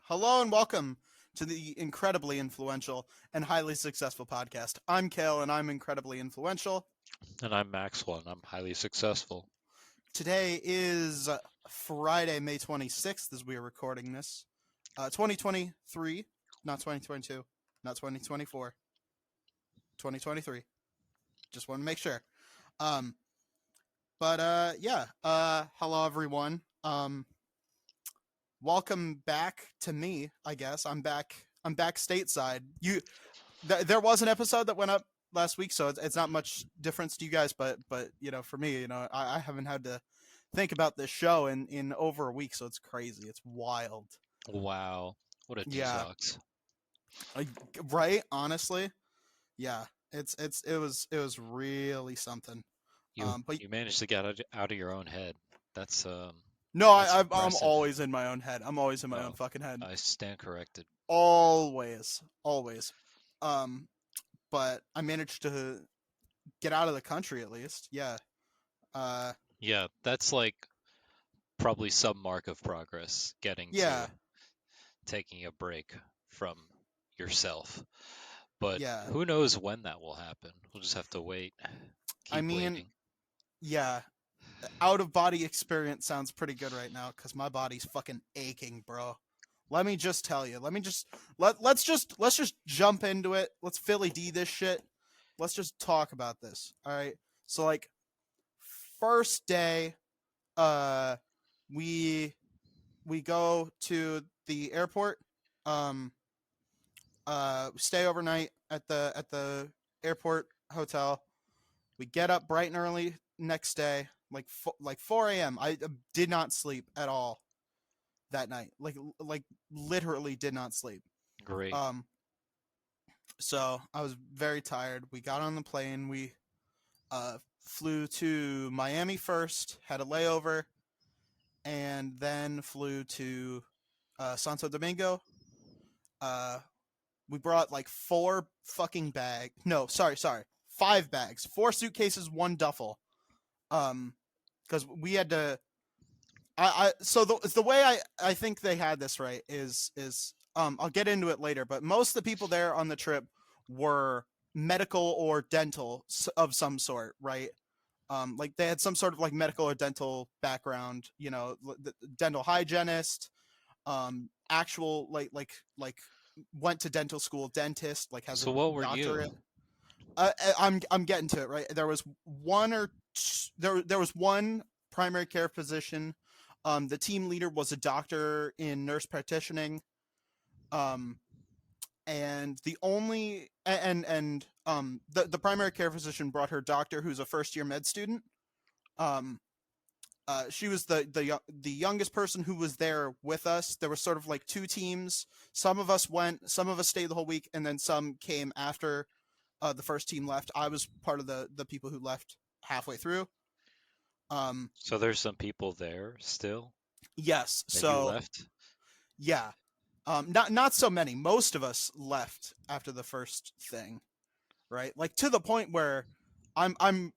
Hello and welcome to the incredibly influential and highly successful podcast. I'm Kael and I'm incredibly influential. And I'm Maxwell, and I'm highly successful. Today is Friday, May 26th, as we are recording this. 2023, not 2022, not 2024, 2023. Just want to make sure. Um, hello everyone. Welcome back to me, I guess. I'm back stateside. There was an episode that went up last week, so it's not much difference to you guys, but for me, I haven't had to think about this show in over a week, so it's crazy. It's wild. Wow, what a Yeah. detox. Right? Honestly. Yeah. It was really something. But You managed to get out of your own head. That's no, that's I'm impressive. always in my own head. I'm always in my own Oh, fucking head. I stand corrected. Always. Um but I managed to get out of the country at least. Yeah. Uh Yeah, that's like probably some mark of progress, getting to yeah. taking a break from yourself. But Yeah. who knows when that will happen? We'll just have to wait. I Keep mean, waiting. yeah. Out of body experience sounds pretty good right now cuz my body's fucking aching, bro. Let me just tell you. Let's just jump into it. Let's Philly D this shit. Let's just talk about this. All right? So like first day uh we we go to the airport. Um stay overnight at the airport hotel. We get up bright and early next day, like 4 a.m. I did not sleep at all that night. Like literally did not sleep. Great. Um so I was very tired. We got on the plane. We flew to Miami first, had a layover, and then flew to Santo Domingo. Uh, we brought like five bags, four suitcases, one duffel. Because we had to. So the way I think they had this right is I'll get into it later, but most of the people there on the trip were medical or dental of some sort, right? Like they had some sort of like medical or dental background, the dental hygienist, actual like went to dental school, dentist, like has a So what were you? doctorate. I'm getting to it, right. There was there was one primary care physician. The team leader was a doctor in nurse practitioning. Um, and the only the primary care physician brought her doctor, who's a first year med student. Um, she was the youngest person who was there with us. There was sort of like two teams. Some of us went, some of us stayed the whole week, and then some came after the first team left. I was part of the people who left halfway through. Um, So there's some people there still yes, that you so left? yeah, not so many. Most of us left after the first thing, right? Like to the point where I'm I,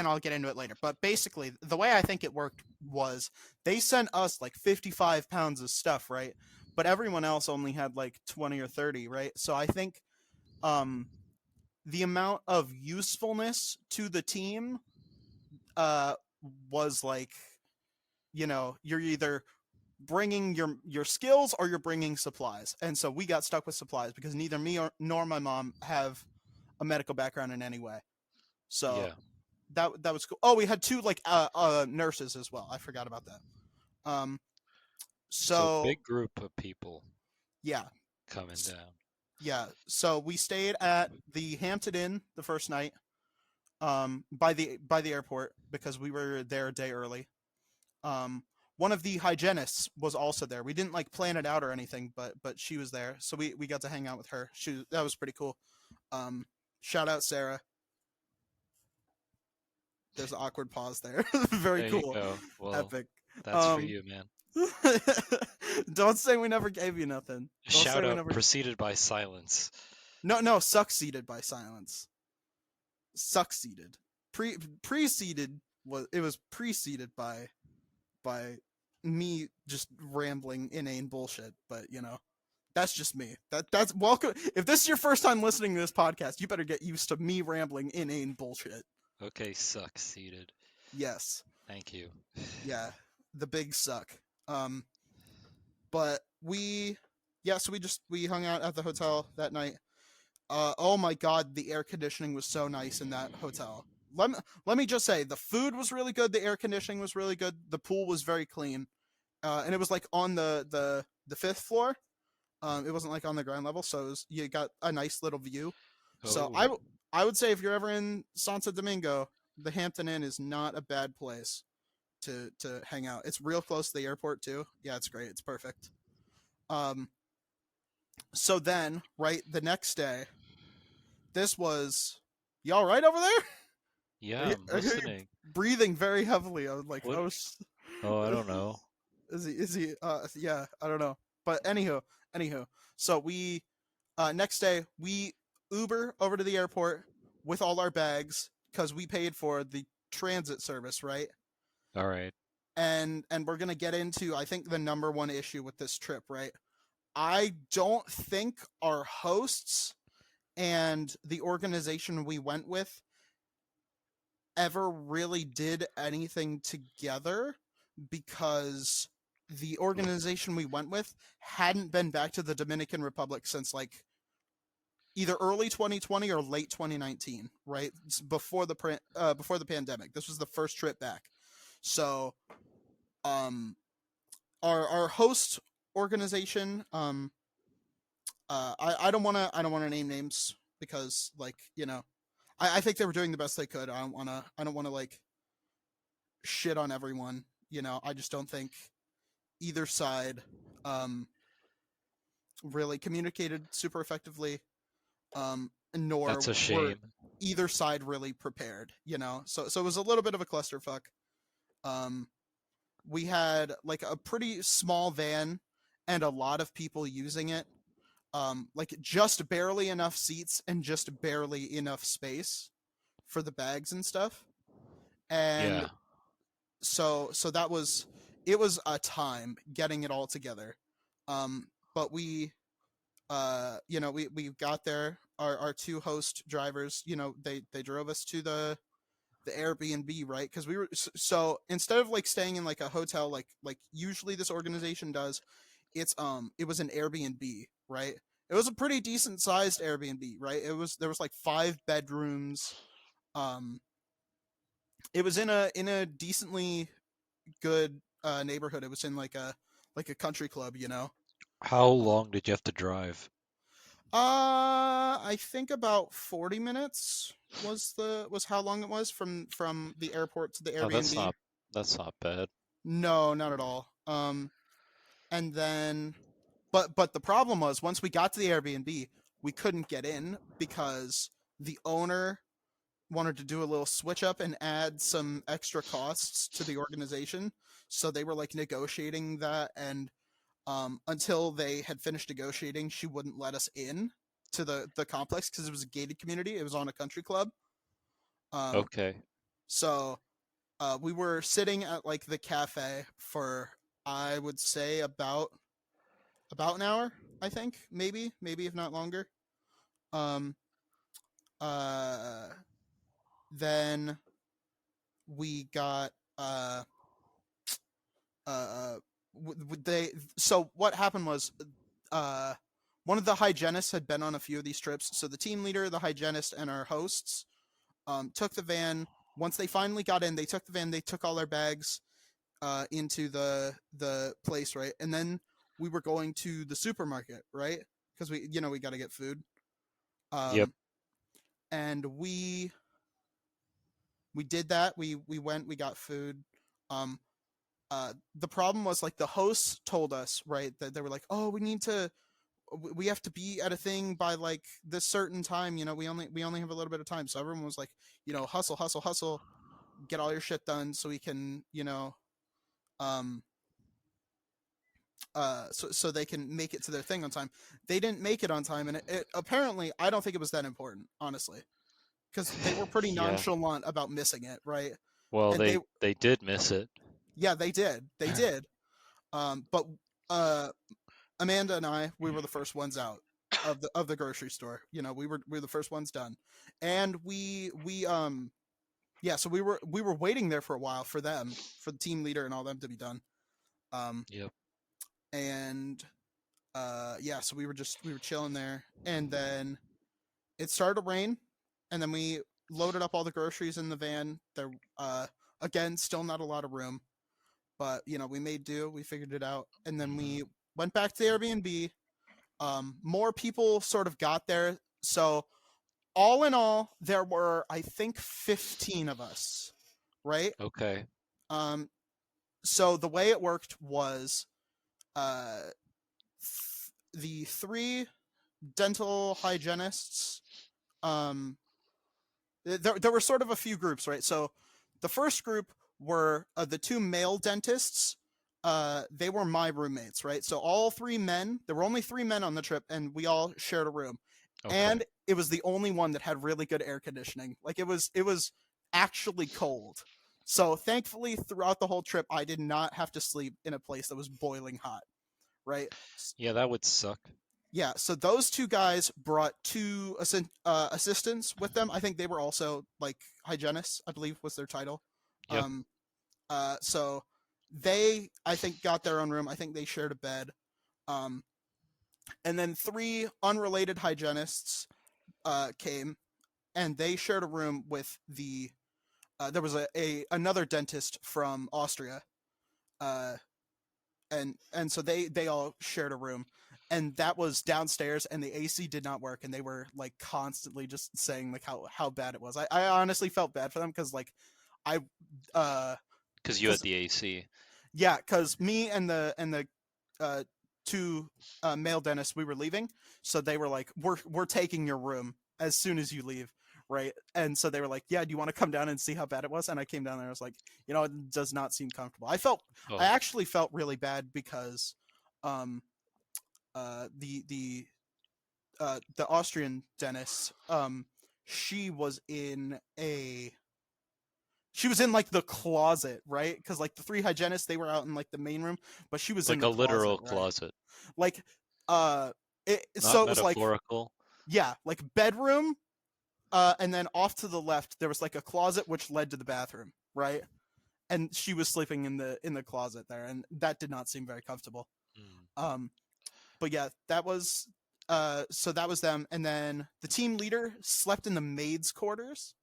I'll get into it later. But basically, the way I think it worked was they sent us like 55 pounds of stuff, right? But everyone else only had like 20 or 30, right? So I think um, the amount of usefulness to the team uh, was like, you're either bringing your skills or you're bringing supplies. And so we got stuck with supplies because neither me nor my mom have a medical background in any way. So Yeah. that was cool. Oh, we had two like nurses as well. I forgot about that. So So big group of people yeah, coming down. yeah. So we stayed at the Hampton Inn the first night. By the airport because we were there a day early. One of the hygienists was also there. We didn't like plan it out or anything, but she was there, so we got to hang out with her. That was pretty cool. Shout out Sarah. There's an awkward pause there. Very There you cool. go. Well, Epic. that's for Um you, man. don't say we never gave you nothing. Don't say Shout we out never. preceded by silence. No, succeeded by silence. Succeeded. Preceded was preceded by me just rambling inane bullshit, but that's just me. That's welcome. If this is your first time listening to this podcast, you better get used to me rambling inane bullshit. Okay, succeeded. Yes. Thank you. Yeah. The big suck. Um but so we hung out at the hotel that night. Oh my god, the air conditioning was so nice in that hotel. Let me just say, the food was really good, the air conditioning was really good, the pool was very clean. And it was like on the fifth floor. It wasn't like on the ground level, so you got a nice little view. So Oh, I would say if you're ever in Santo Domingo, the Hampton Inn is not a bad place to hang out. It's real close to the airport too. Yeah, it's great. It's perfect. Um, so then, right, the next day, this was y'all right over there? yeah, I'm I hear you listening. breathing very heavily. I was like, What? oh, Oh, I don't know. is he? Yeah, I don't know. But anywho, so we next day we Uber over to the airport with all our bags because we paid for the transit service, right? All right. And we're gonna get into, I think, the number one issue with this trip, right? I don't think our hosts and the organization we went with ever really did anything together because the organization we went with hadn't been back to the Dominican Republic since like either early 2020 or late 2019, right? Before the pandemic. This was the first trip back. So, our host organization, I don't want to name names because like I think they were doing the best they could. I don't want to like shit on everyone. I just don't think either side really communicated super effectively. Nor That's a were shame. either side really prepared. So it was a little bit of a clusterfuck. Um, we had like a pretty small van and a lot of people using it. Like just barely enough seats and just barely enough space for the bags and stuff. And Yeah. so that was it was a time getting it all together. But we got there. Our two host drivers, they drove us to the Airbnb, right? Because we were so instead of like staying in like a hotel, like usually this organization does, it was an Airbnb, right? It was a pretty decent sized Airbnb, right? There was like 5 bedrooms. Um, it was in a decently good neighborhood. It was in like a country club. How long did you have to drive? I think about 40 minutes was how long it was from the airport to the Oh, Airbnb. that's not bad. No, not at all. And then, but the problem was once we got to the Airbnb, we couldn't get in because the owner wanted to do a little switch up and add some extra costs to the organization. So they were like negotiating that, and until they had finished negotiating, she wouldn't let us in to the complex because it was a gated community. It was on a country club. Um, Okay. so we were sitting at like the cafe for, I would say, about an hour. I think maybe if not longer. Um, uh, then we got uh, they. So what happened was, uh, one of the hygienists had been on a few of these trips. So the team leader, the hygienist, and our hosts took the van. Once they finally got in, they took the van. They took all our bags into the place, right? And then we were going to the supermarket, right? Because we got to get food. Yep. Um, and we did that. We went. We got food. Um, the problem was like the hosts told us, right, that they were like, oh, we have to be at a thing by like this certain time. We only have a little bit of time. So everyone was like, hustle, hustle, hustle, get all your shit done so we can, um so they can make it to their thing on time. They didn't make it on time, and it apparently, I don't think it was that important, honestly, because they were pretty Yeah. nonchalant about missing it, right? Well, And they did miss it. yeah, they did, But uh, Amanda and I, we were the first ones out of the grocery store. You know, we were the first ones done, and we yeah, so we were waiting there for a while for them, for the team leader and all them to be done. Um, Yep. and yeah, so we were chilling there, and then it started to rain, and then we loaded up all the groceries in the van. There, again, still not a lot of room, but you know, we made do. We figured it out, and then we went back to the Airbnb. More people sort of got there, so all in all, there were I think 15 of us, right? Okay. Um, so the way it worked was, uh, the three dental hygienists, um, there were sort of a few groups, right? So the first group were the two male dentists. They were my roommates, right? So all three men. There were only three men on the trip, and we all shared a room. Okay. And it was the only one that had really good air conditioning. Like it was actually cold. So thankfully, throughout the whole trip, I did not have to sleep in a place that was boiling hot, right? Yeah, that would suck. Yeah, so those two guys brought two assistants with them. I think they were also like hygienists, I believe was their title. Yep. Um, so they, I think, got their own room. I think they shared a bed. Um, and then three unrelated hygienists came, and they shared a room with the. There was a another dentist from Austria, uh, and so they all shared a room, and that was downstairs, and the AC did not work, and they were like constantly just saying like how bad it was. I honestly felt bad for them because like I uh Because you had because the AC. yeah, because me and the uh two male dentists, we were leaving, so they were like, we're taking your room as soon as you leave, right? And so they were like, yeah, do you want to come down and see how bad it was? And I came down there, I was like, you know, it does not seem comfortable. I Oh, actually felt really bad because um the Austrian dentist, she was in a she was in like the closet, right? Because like the three hygienists, they were out in like the main room, but she was in like the a closet, literal right? closet, Like, uh, not so it was like, metaphorical. yeah, like bedroom, and then off to the left there was like a closet which led to the bathroom, right? And she was sleeping in the closet there, and that did not seem very comfortable. Mm. Um, but yeah, that was so that was them, and then the team leader slept in the maids' quarters,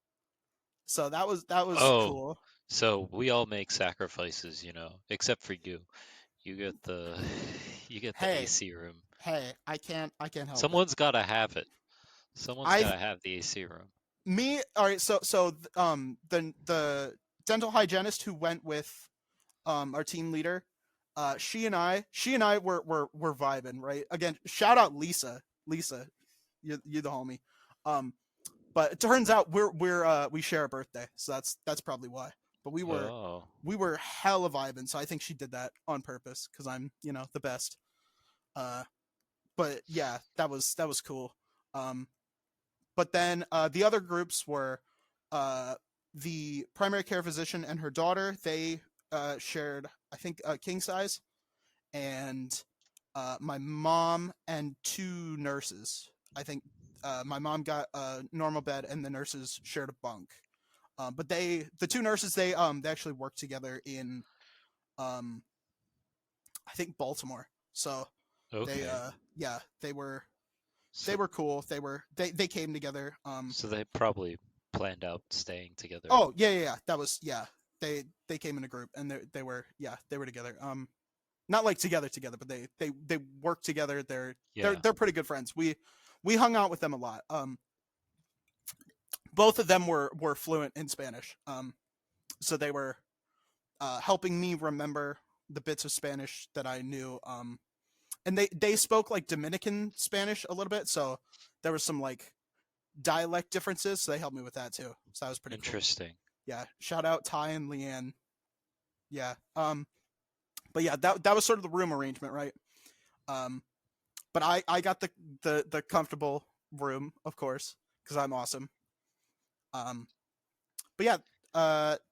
so that was Oh, cool. so we all make sacrifices, except for you. You get the you get the Hey, AC room. hey, I can't help it. Someone's gotta have it. Someone's I gotta have the AC room. me all right. So the dental hygienist who went with our team leader, she and I were vibing, right? Again, shout out Lisa, you the homie. Um, but it turns out we share a birthday, so that's probably why. But we were Oh, we were hella vibing, so I think she did that on purpose because I'm the best. Uh, but yeah, that was cool. Um, but then the other groups were uh, the primary care physician and her daughter. They shared, I think, king size, and my mom and two nurses. I think my mom got a normal bed, and the nurses shared a bunk. But the two nurses, they actually worked together in um, I think Baltimore. So they okay. yeah, they were So they were cool. They came together. so they probably planned out staying together. Oh yeah. That was yeah. They came in a group, and they were together. Not like together, but they work together. They're they're Yeah. they're pretty good friends. We hung out with them a lot. Both of them were fluent in Spanish. So they were helping me remember the bits of Spanish that I knew. And they spoke like Dominican Spanish a little bit, so there was some like dialect differences. So they helped me with that too. So that was pretty cool. Interesting. Yeah, shout out Ty and Leanne. Yeah. But yeah, that was sort of the room arrangement, right? Um, but I got the comfortable room, of course, because I'm awesome. Um, but yeah,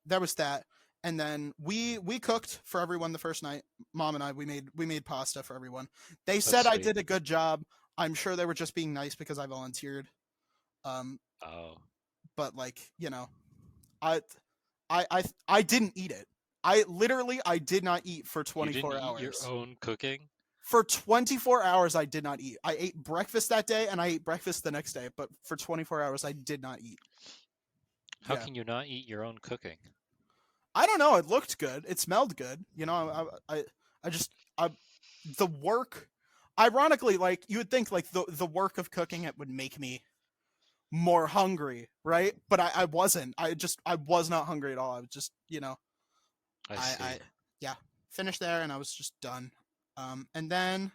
there was that, and then we cooked for everyone the first night. Mom and I we made pasta for everyone. They That's said I sweet. did a good job. I'm sure they were just being nice because I volunteered. Um, Oh, but like I I didn't eat it. I did not eat for you didn't 24 eat your hours. own cooking? For 24 hours I did not eat. I ate breakfast that day and I ate breakfast the next day, but for 24 hours I did not eat. How Yeah. can you not eat your own cooking? I don't know, it looked good. It smelled good. I just I the work ironically, like you would think like the work of cooking it would make me more hungry, right? But I wasn't. I was not hungry at all. I was just, I I see. yeah, finished there and I was just done. And then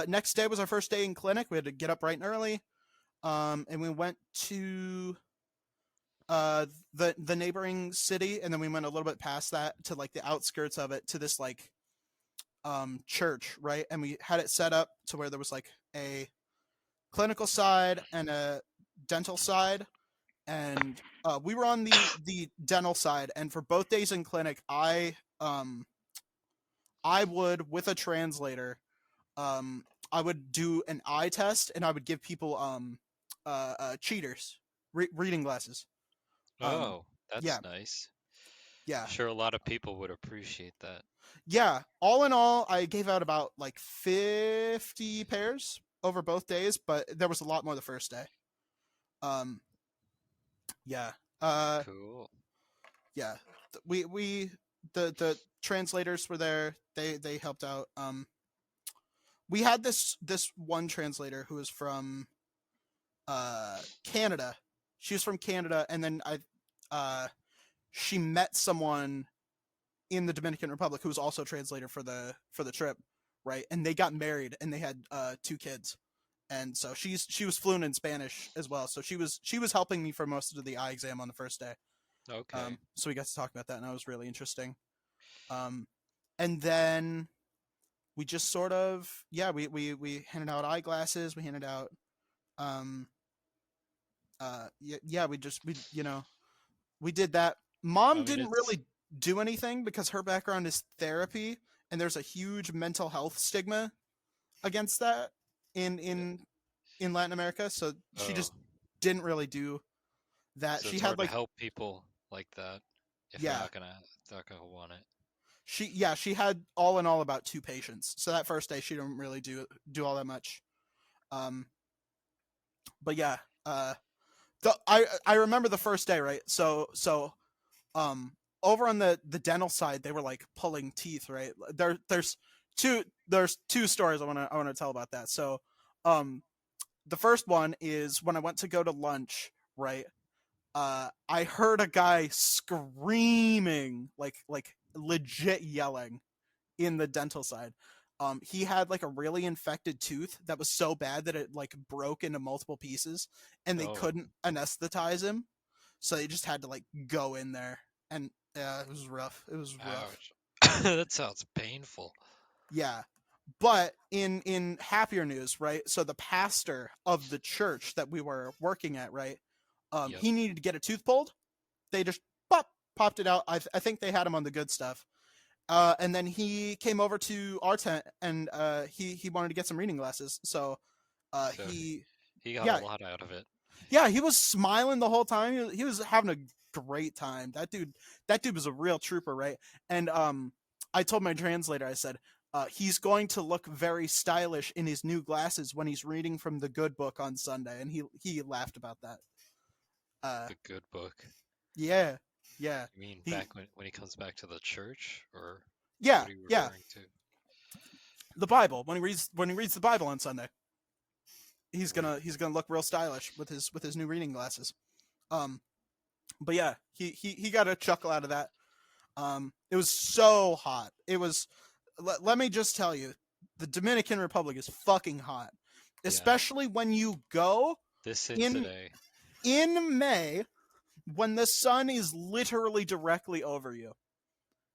next day was our first day in clinic. We had to get up bright and early. And we went to the neighboring city, and then we went a little bit past that to like the outskirts of it to this like church, right? And we had it set up to where there was like a clinical side and a dental side, and we were on the dental side. And for both days in clinic, I would, with a translator, um I would do an eye test, and I would give people cheaters, reading glasses. um Oh, that's yeah, nice. yeah, Sure, a lot of people would appreciate that. yeah. All in all, I gave out about like 50 pairs over both days, but there was a lot more the first day. um yeah. uh Cool. yeah. We the translators were there. They helped out. We had this one translator who was from Canada. She was from Canada, and then uh she met someone in the Dominican Republic who was also a translator for the trip, right? And they got married and they had two kids. And so she was fluent in Spanish as well. So she was helping me for most of the eye exam on the first day. Okay. So we got to talk about that, and that was really interesting. Um, and then we just sort of, yeah, we handed out eyeglasses. We handed out um yeah, we did that. I Mom mean, didn't it's really do anything because her background is therapy, and there's a huge mental health stigma against that in uh, in in Latin America. So she oh, just didn't really do that. so She it's had hard to like, help people like that if they're yeah, not gonna want it. she had all in all about two patients. So that first day she didn't really do all that much. Um, but yeah, I remember the first day, right? Um over on the dental side, they were like pulling teeth, right? There's two stories I want to tell about that. So um the first one is when I went to go to lunch, right? I heard a guy screaming, like legit yelling in the dental side. He had like a really infected tooth that was so bad that it like broke into multiple pieces, and they Oh, couldn't anesthetize him, so they just had to like go in there. And yeah, it was rough. It was rough. ouch. That sounds painful. Yeah. But in happier news, right? So the pastor of the church that we were working at, right? Yep. He needed to get a tooth pulled. They just popped it out. I think they had him on the good stuff. And then he came over to our tent, and he wanted to get some reading glasses. So So he he got a yeah, lot out of it. yeah, he was smiling the whole time. He was having a great time. That dude was a real trooper, right? And I told my translator, I said, he's going to look very stylish in his new glasses when he's reading from the good book on Sunday, and he laughed about that. Uh, The good book. yeah, yeah, You mean he back when he comes back to the church, or yeah, what are you yeah, referring to? the Bible, when he reads the Bible on Sunday, he's What? gonna he's gonna look real stylish with his new reading glasses. Um, but yeah, he got a chuckle out of that. It was so hot. It was. Let me just tell you, the Dominican Republic is fucking hot, Yeah. especially when you go This in in today. in May when the sun is literally directly over you,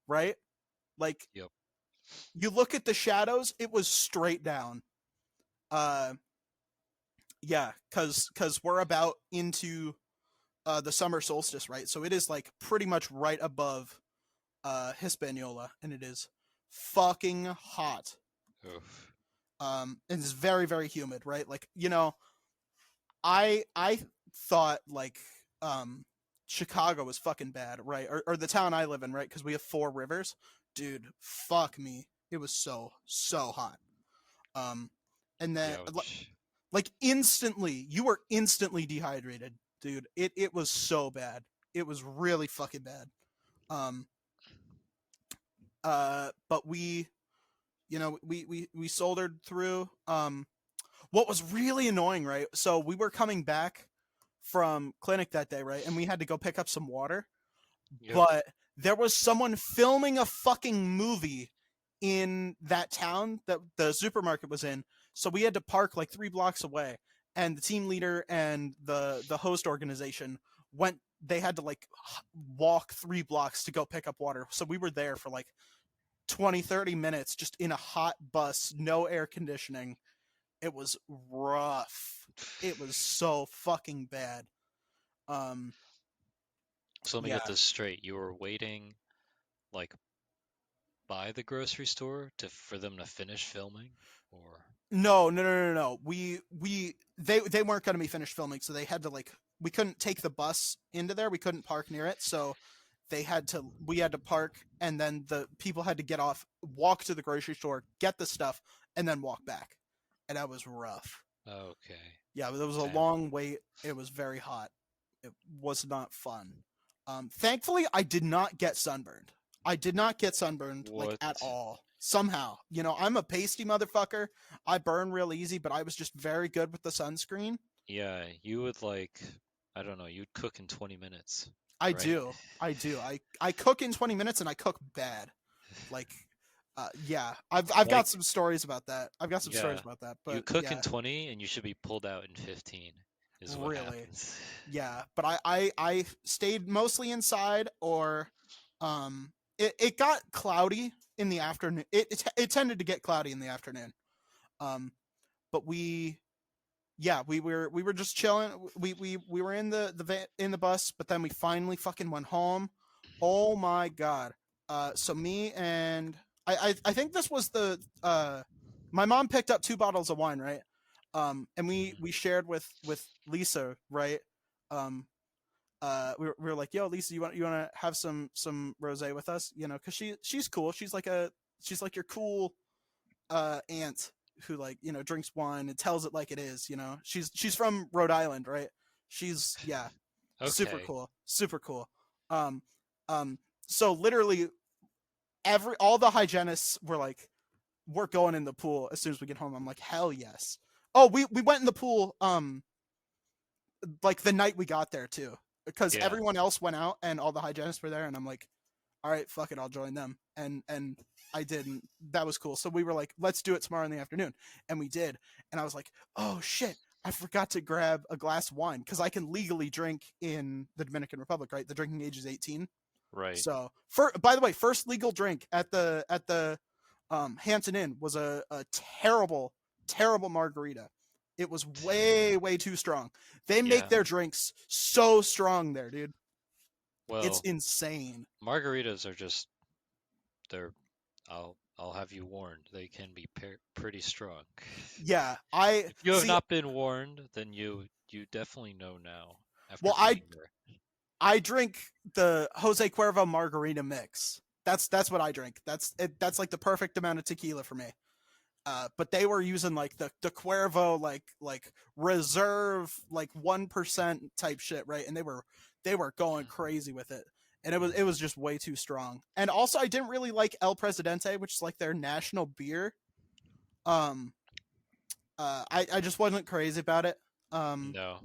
right? Like Yep. you look at the shadows, it was straight down. Uh, yeah, cause we're about into the summer solstice, right? So it is like pretty much right above Hispaniola, and it is fucking hot. Oof. And it's very very humid, right? Like, I thought like Chicago was fucking bad, right? Or the town I live in, right? Because we have four rivers. Dude, fuck me. It was so hot. Um, and then Youch. like instantly, you were instantly dehydrated, dude. It was so bad. It was really fucking bad. Um, but we soldered through. What was really annoying, right? So we were coming back from clinic that day, right? And we had to go pick up some water, Yep. but there was someone filming a fucking movie in that town that the supermarket was in. So we had to park like 3 blocks away. And the team leader and the host organization went. They had to like walk 3 blocks to go pick up water. So we were there for like 20-30 minutes just in a hot bus, no air conditioning. It was rough. It was so fucking bad. Um, So let me get yeah. this straight. You were waiting like by the grocery store to for them to finish filming, or No. They weren't going to be finished filming, so they had to like we couldn't take the bus into there. We couldn't park near it, so we had to park, and then the people had to get off, walk to the grocery store, get the stuff, and then walk back. And that was rough. okay. Yeah, there was a Damn. long wait. It was very hot. It was not fun. Thankfully, I did not get sunburned. I did not get sunburned like What? at all. Somehow, I'm a pasty motherfucker. I burn real easy, but I was just very good with the sunscreen. Yeah, you would like, I don't know, you'd cook in 20 minutes, I right? do. I do. I cook in 20 minutes and I cook bad. Like, yeah. I've got Like, some stories about that. I've got some stories yeah, about that. you But cook in yeah, 20 and you should be pulled out in 15 is what really. happens. Yeah, but I stayed mostly inside, or it got cloudy in the afternoon. It tended to get cloudy in the afternoon. Um, but we were just chilling. We were in in the bus, but then we finally fucking went home. Oh my god. So me and I think this was the my mom picked up 2 bottles of wine, right? And we Mhm. we shared with Lisa, right? Um, we were like, yo, Lisa, you want to have some rosé with us, because she's cool. She's like your cool aunt who, like, drinks wine and tells it like it is. She's from Rhode Island, right? She's, yeah, super Okay. cool, super cool. Um, so literally all the hygienists were like, we're going in the pool as soon as we get home. I'm like, hell yes. Oh, we went in the pool like the night we got there too, because Yeah. everyone else went out and all the hygienists were there, and I'm like, all right, fuck it, I'll join them. And I didn't. That was cool. So we were like, let's do it tomorrow in the afternoon, and we did. And I was like, oh shit, I forgot to grab a glass of wine because I can legally drink in the Dominican Republic, right? The drinking age is 18. Right. So, by the way, first legal drink at the Hampton Inn was a terrible margarita. It was way too strong. They make Yeah. their drinks so strong there, dude. It's Well, insane. margaritas are just they're I'll have you warned. They can be pretty strong. Yeah, I If you have see. not been warned, then you definitely know now after Well, I being there. I drink the Jose Cuervo margarita mix. That's what I drink. That's like the perfect amount of tequila for me. But they were using like the Cuervo like reserve like 1% type shit, right? And they were going crazy with it, and it was just way too strong. And also, I didn't really like El Presidente, which is like their national beer. Um, I just wasn't crazy about it. Um, No.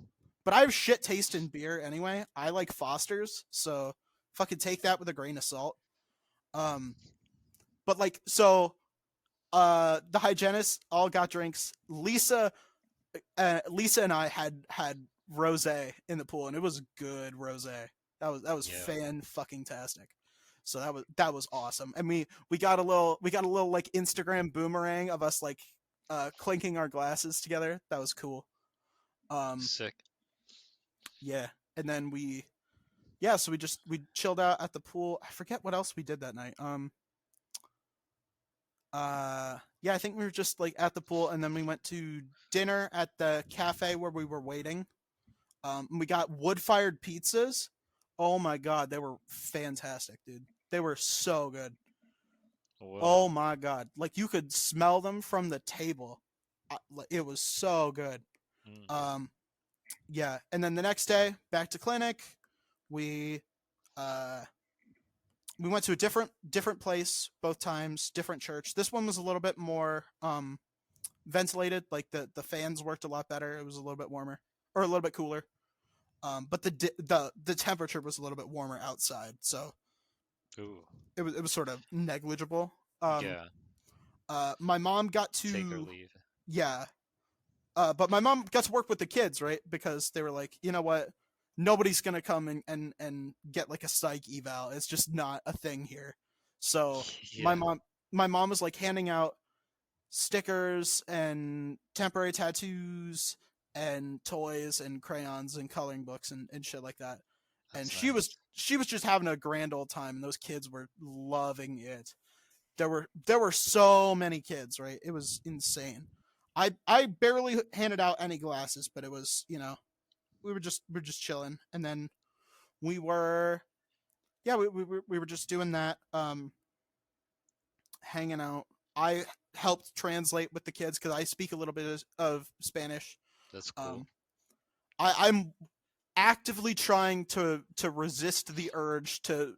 but I have shit taste in beer anyway. I like Foster's, so fucking take that with a grain of salt. Um, but like so, the hygienists all got drinks. Lisa and I had rosé in the pool, and it was good rosé. That was Yeah. fan fucking tastic. So that was awesome. And we got a little like Instagram boomerang of us like clinking our glasses together. That was cool. Um, Sick. yeah. and then so we chilled out at the pool. I forget what else we did that night. Yeah, I think we were just like at the pool, and then we went to dinner at the cafe where we were waiting. We got wood-fired pizzas. Oh my god, they were fantastic, dude. They were so good. Whoa. Oh my god, like you could smell them from the table. It was so good. Mm, Um, yeah, and then the next day, back to clinic. We uh we went to a different place both times, different church. This one was a little bit more ventilated, like the fans worked a lot better. It was a little bit warmer or a little bit cooler. But the temperature was a little bit warmer outside, so ooh. it was sort of negligible. Um, Yeah. my mom got Take or to leave. yeah, but my mom got to work with the kids, right? Because they were like, you know what, nobody's gonna come and get like a psych eval. It's just not a thing here. So my Yeah. mom my mom was like handing out stickers and temporary tattoos and toys and crayons and coloring books and shit like that. And That's she was nice. she was just having a grand old time, and those kids were loving it. There were so many kids, right? It was insane. I barely handed out any glasses, but it was, we were just chilling, and then we were we were just doing that, hanging out. I helped translate with the kids because I speak a little bit of Spanish. That's cool. Um, I'm actively trying to resist the urge to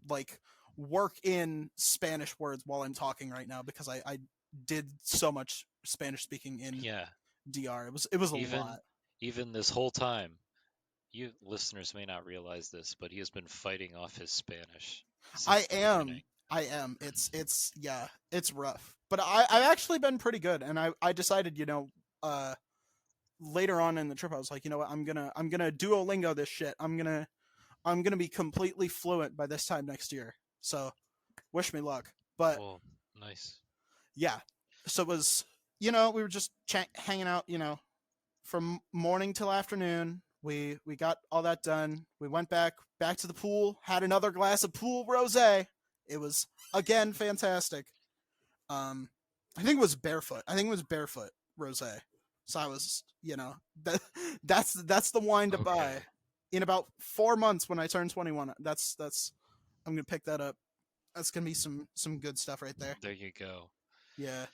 like work in Spanish words while I'm talking right now because I did so much Spanish speaking in Yeah. DR. It was a Even lot. even this whole time, you listeners may not realize this, but he has been fighting off his Spanish I since the am. beginning. I am. It's yeah, it's rough. But I've actually been pretty good, and I decided, later on in the trip I was like, you know what, I'm gonna Duolingo this shit. I'm gonna be completely fluent by this time next year. So wish me luck. But Well, nice. yeah, so it was, we were just hanging out, from morning till afternoon. We got all that done. We went back to the pool, had another glass of pool rosé. It was again fantastic. Um, I think it was barefoot. I think it was barefoot rosé. So I was, that that's the wine to buy Okay. in about 4 months when I turn 21. That's I'm gonna pick that up. That's gonna be some good stuff right there. There you go. Yeah.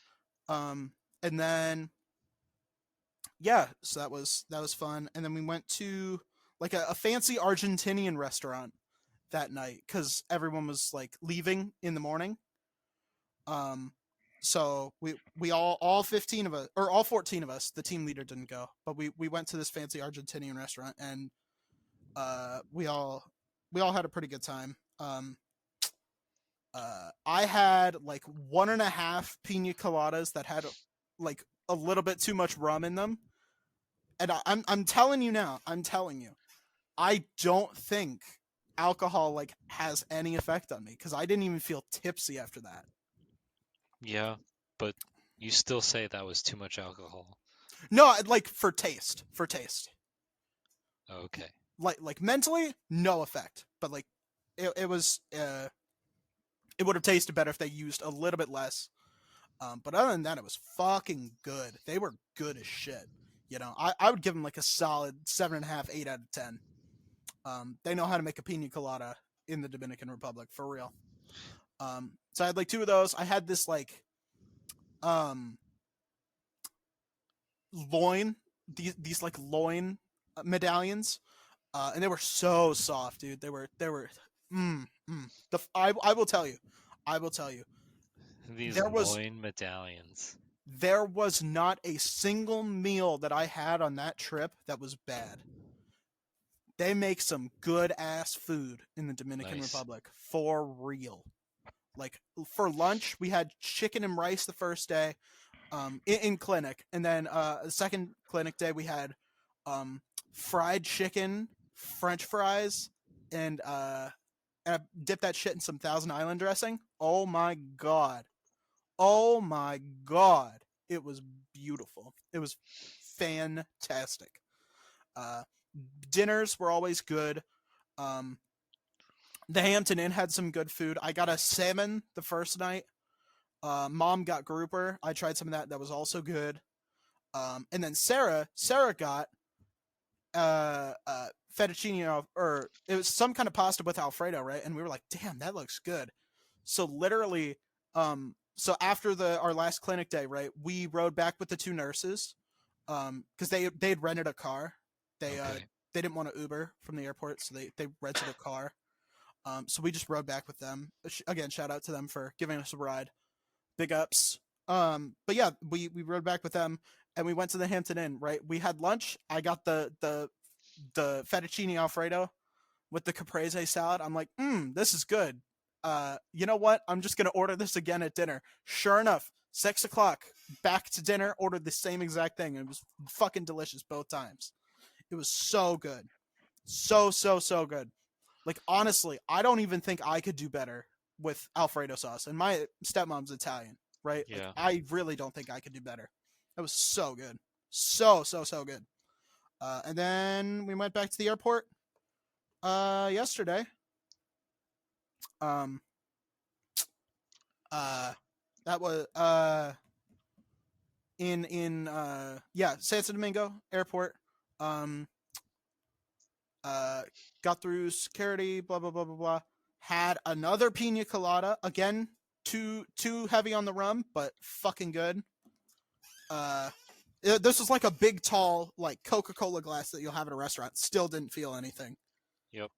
Um, and then yeah, so that was fun. And then we went to like a fancy Argentinian restaurant that night because everyone was like leaving in the morning. Um, so we all 15 of us, or all 14 of us, the team leader didn't go, but we went to this fancy Argentinian restaurant, and we all had a pretty good time. I had like one and a half pina coladas that had like a little bit too much rum in them, and I'm telling you now, I'm telling you, I don't think alcohol like has any effect on me because I didn't even feel tipsy after that. Yeah, but you still say that was too much alcohol. No, like for taste. Okay. Like mentally, no effect, but like it was it would have tasted better if they used a little bit less. But other than that, it was fucking good. They were good as shit. I would give them like a solid 7.5, 8 out of 10. They know how to make a pina colada in the Dominican Republic for real. So I had like two of those. I had this like um loin, these like loin medallions, and they were so soft, dude. They were I will tell you, I will tell you, These there was loin medallions. there was not a single meal that I had on that trip that was bad. They make some good ass food in the Dominican Nice. Republic for real. Like for lunch, we had chicken and rice the first day, in clinic, and then the second clinic day we had fried chicken, French fries, and I dipped that shit in some Thousand Island dressing. Oh my god! Oh my god! It was beautiful. It was fantastic. Dinners were always good. Um, the Hampton Inn had some good food. I got a salmon the first night. Mom got grouper. I tried some of that. That was also good. And then Sarah got fettuccine, or it was some kind of pasta with Alfredo, right? And we were like, damn, that looks good. So literally, so after our last clinic day, right, we rode back with the two nurses, because they had rented a car. Okay. They didn't want to Uber from the airport, so they rented a car. So we just rode back with them. Again, shout out to them for giving us a ride. Big ups. But yeah, we rode back with them, and we went to the Hampton Inn. Right, we had lunch. I got the fettuccine alfredo with the caprese salad. I'm like, this is good. You know what? I'm just gonna order this again at dinner. Sure enough, 6 o'clock, back to dinner. Ordered the same exact thing, and it was fucking delicious both times. It was so good, so good. Like honestly, I don't even think I could do better with Alfredo sauce. And my stepmom's Italian, right? Like Yeah. I really don't think I could do better. It was so good, so good. And then we went back to the airport yesterday. Um, uh, that was in yeah, Santo Domingo Airport. Um, uh, got through security. Blah blah blah blah blah. Had another pina colada again. Too heavy on the rum, but fucking good. Uh, this was like a big, tall, like Coca-Cola glass that you'll have at a restaurant. Still didn't feel anything. Yep.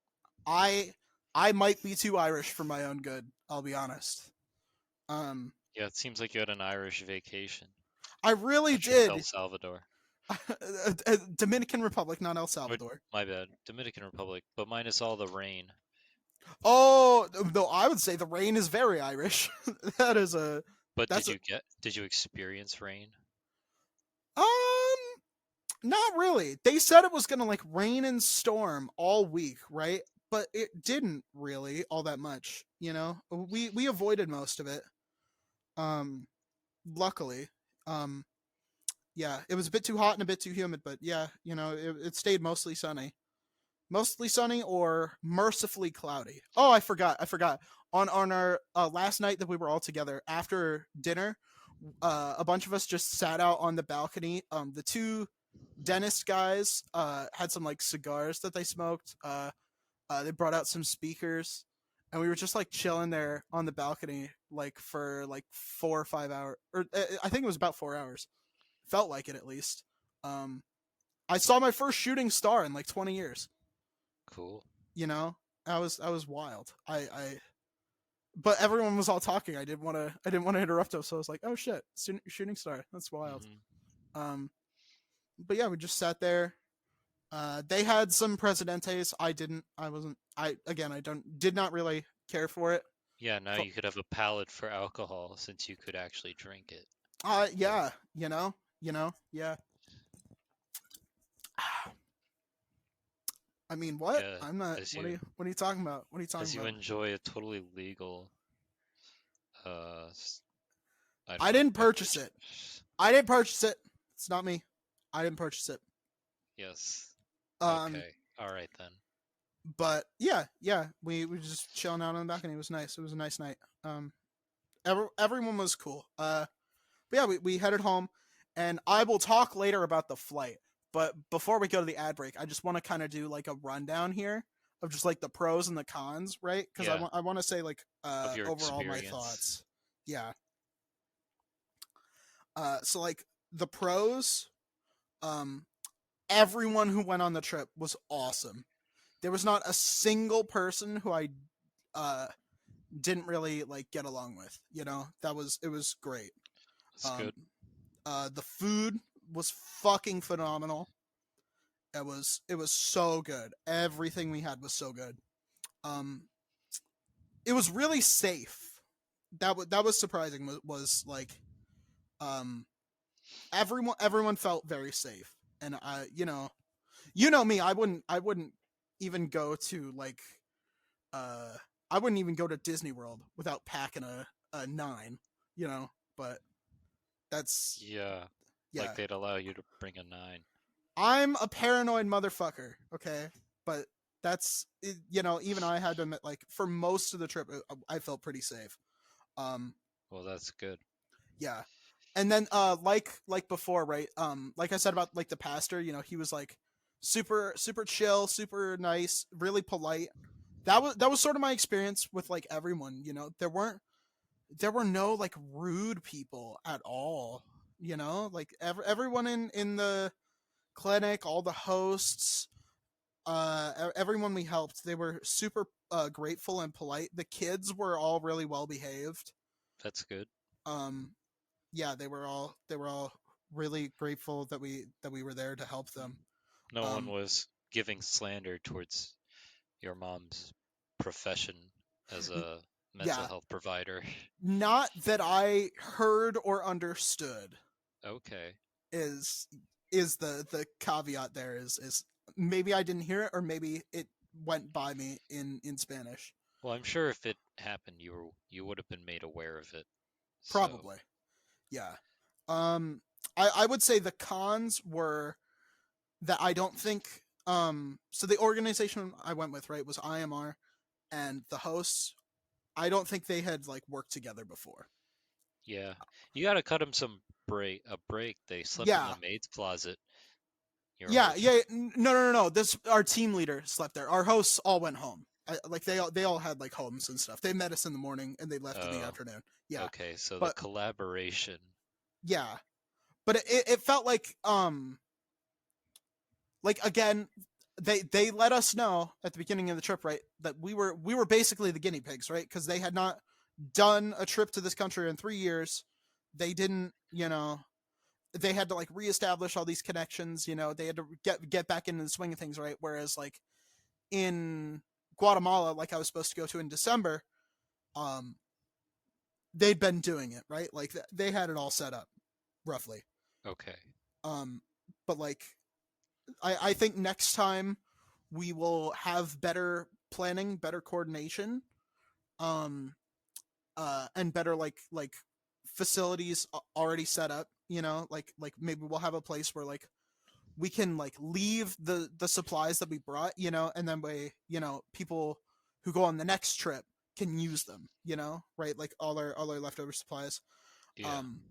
I I might be too Irish for my own good. I'll be honest. Um, Yeah, it seems like you had an Irish vacation. I really A trip to El did. Salvador. Dominican Republic, not El Or, Salvador. my bad. Dominican Republic, but minus all the rain. Oh no, I would say the rain is very Irish. that is a But that's a did you experience rain? um not really. They said it was gonna like rain and storm all week, right? But it didn't really all that much. You know, we avoided most of it. Um, luckily, um, yeah, it was a bit too hot and a bit too humid, but yeah, you know, it stayed mostly sunny or mercifully cloudy. Oh, I forgot. On our last night that we were all together after dinner, a bunch of us just sat out on the balcony. The two dentist guys had some like cigars that they smoked. They brought out some speakers, and we were just like chilling there on the balcony like for like 4 or 5 hours, or I think it was about 4 hours. Felt like it at least. Um, I saw my first shooting star in like 20 years. Cool. You know, I was wild. But everyone was all talking. I didn't want to interrupt them, so I was like, oh shit, shooting star. That's wild. Hmm. Um, but yeah, we just sat there. They had some Presidentes. I didn't. I wasn't. I again. I don't. Did not really care for it. Yeah, now you could have a palate for alcohol since you could actually drink it. Yeah. Yeah. I mean, what? Yeah, I'm not. as What are you you? What are you talking about? What are you talking as you about? enjoy a totally legal, uh, s- I don't I know, didn't purchase beverage. it. I didn't purchase it. It's not me. I didn't purchase it. Yes. Um, Okay. All right then. but yeah, we were just chilling out on the balcony. It was nice. It was a nice night. Everyone was cool. But yeah, we headed home, and I will talk later about the flight. But before we go to the ad break, I just want to kind of do like a rundown here of just like the pros and the cons, right? Because Yeah, I want to say like of your overall my experience. thoughts. Yeah. So like the pros, um, everyone who went on the trip was awesome. There was not a single person who I uh didn't really like get along with. You know, it was great. That's Um, good. the food was fucking phenomenal. It was so good. Everything we had was so good. Um, it was really safe. That was surprising. Was like um everyone felt very safe, and I you know me. I wouldn't even go to like uh I wouldn't even go to Disney World without packing a nine. You know, but that's Yeah, like yeah. they'd allow you to bring a nine. I'm a paranoid motherfucker, okay? But even I had to admit, like, for most of the trip, I felt pretty safe. Um, Well, that's good. yeah. And then, like before, right? Like I said about like the pastor, he was like super, super chill, super nice, really polite. That was sort of my experience with like everyone. There were no like rude people at all. Like everyone in the clinic, all the hosts, everyone we helped, they were super grateful and polite. The kids were all really well behaved. That's good. Um, yeah, they were all really grateful that we were there to help them. No one Um, was giving slander towards your mom's profession as n- a mental yeah, health provider. not that I heard or understood Okay. is the caveat there is maybe I didn't hear it or maybe it went by me in Spanish. Well, I'm sure if it happened, you would have been made aware of it. So, Probably. Yeah. Um I would say the cons were that I don't think so the organization I went with, right, was IMR, and the hosts, I don't think they had like worked together before. yeah. You got to cut them a break. They slept in Yeah. the maid's closet, your Yeah, host. yeah. No, no, no, no. This our team leader slept there. Our hosts all went home. Like they all had like homes and stuff. They met us in the morning and they left in the Oh, afternoon. Yeah. okay. So the But collaboration. yeah. But it felt like again, they let us know at the beginning of the trip, right, that we were basically the guinea pigs, right? Because they had not done a trip to this country in 3 years. They didn't, they had to like reestablish all these connections. They had to get back into the swing of things, right? Whereas like in Guatemala, like I was supposed to go to in December, um, they'd been doing it, right? Like they had it all set up roughly. Okay. Um, but like I think next time we will have better planning, better coordination, um, and better like facilities already set up. Like maybe we'll have a place where like we can like leave the supplies that we brought, and then people who go on the next trip can use them, right? Like all our leftover supplies. Yeah. Um,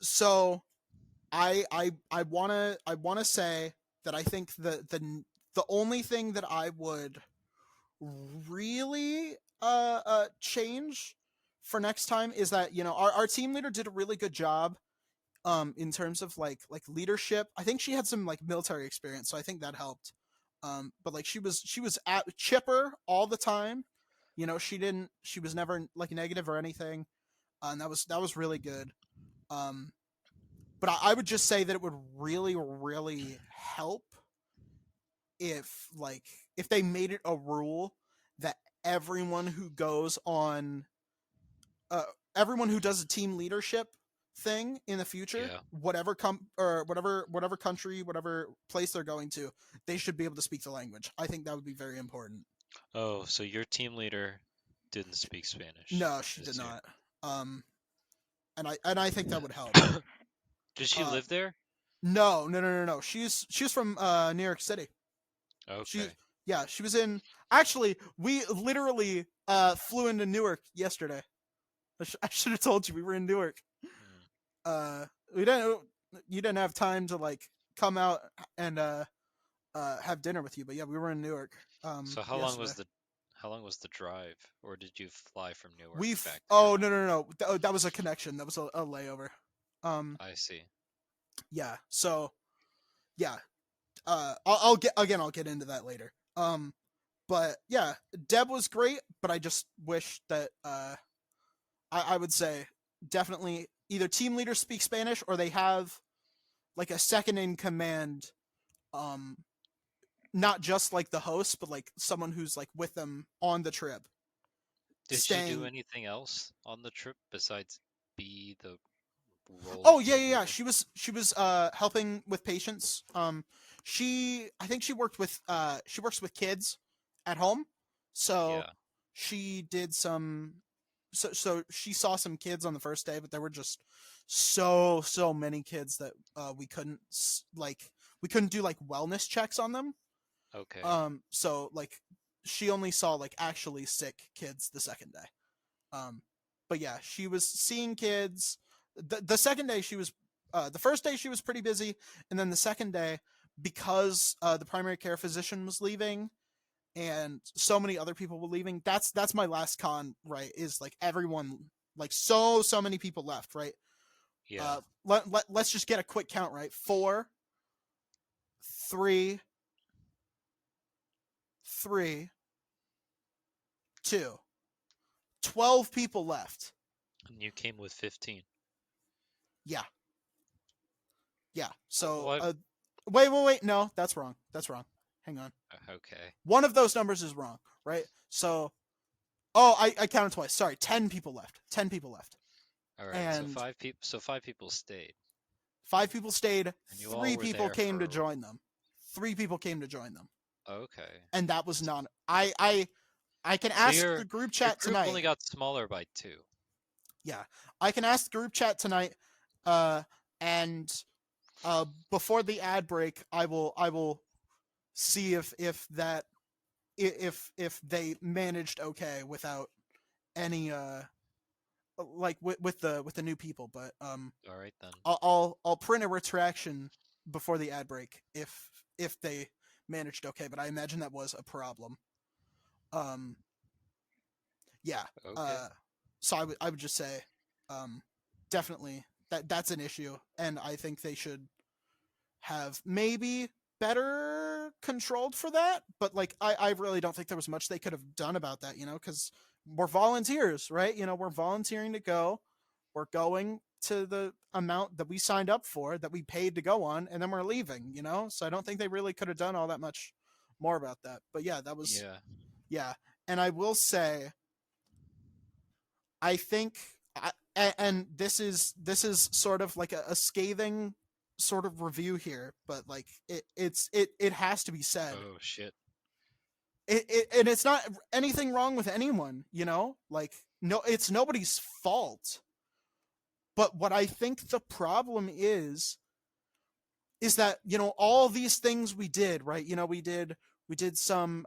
so I wanna say that I think the only thing that I would really change for next time is that our team leader did a really good job in terms of like leadership. I think she had some like military experience, so I think that helped. But like she was at chipper all the time. She was never like negative or anything. And that was really good. Um, but I would just say that it would really, really help if like if they made it a rule that everyone who goes on uh everyone who does a team leadership thing in the future, Yeah. whatever country, whatever place they're going to, they should be able to speak the language. I think that would be very important. Oh, so your team leader didn't speak Spanish No, she did this year. not. um and I think that would help. Did she uh live there? no, no, no, no, no, she's from New York City. She Okay. Yeah, she was in, actually we literally flew into Newark yesterday. I should have told you we were in Newark. Hmm. uh we didn't You didn't have time to like come out and have dinner with you, but yeah, we were in Newark So yesterday. how long was the drive, or did you fly from Newark we back to your Oh, no, home? no, no, no. That was a connection, that was a layover. um I see. yeah, so yeah, I'll get into that later. But yeah, Deb was great, but I just wish that I would say definitely either team leaders speak Spanish or they have like a second in command, um not just like the host, but like someone who's like with them on the trip, Did she do staying. anything else on the trip besides be the role Oh of yeah, team yeah, yeah. leader? She was helping with patients. I think she works with kids at home, so Yeah. she did some. so she saw some kids on the first day, but there were just so many kids that we couldn't we couldn't do like wellness checks on them. Okay. So like she only saw like actually sick kids the second day. Um, but yeah, she was seeing kids. The second day she was, the first day she was pretty busy, and then the second day, because the primary care physician was leaving, and so many other people were leaving. That's my last con, right? Is like everyone, like so many people left, right? Yeah. Let's just get a quick count, right? 4, 3, 3, 2. 12 people left. And you came with 15. Yeah. Yeah. So, What? wait. No, that's wrong. That's wrong. Hang on. Okay. One of those numbers is wrong, right? So, oh, I counted twice. Sorry, 10 people left. 10 people left. All right. So And 5 people. So 5 people stayed, 5 people stayed. and you all 3 were people there came to for. join them. 3 people came to join them. Okay. And that was not. I can So ask your the group your chat group tonight. only got smaller by 2. Yeah, I can ask the group chat tonight. And before the ad break, I will see if that if they managed okay without any like with the new people. But All right then. I'll print a retraction before the ad break if they managed okay. But I imagine that was a problem. Um, yeah. Okay. So I would just say, definitely that's an issue, and I think they should have maybe better controlled for that. But like I really don't think there was much they could have done about that, because we're volunteers, right? We're volunteering to go. We're going to the amount that we signed up for, that we paid to go on, and then we're leaving, So I don't think they really could have done all that much more about that. But yeah, that was, Yeah. yeah. And I will say, I think, and this is sort of like a scathing sort of review here, but like it has to be said. Oh shit. And it's not anything wrong with anyone, like, no, it's nobody's fault. But what I think the problem is that, all these things we did, right? We did some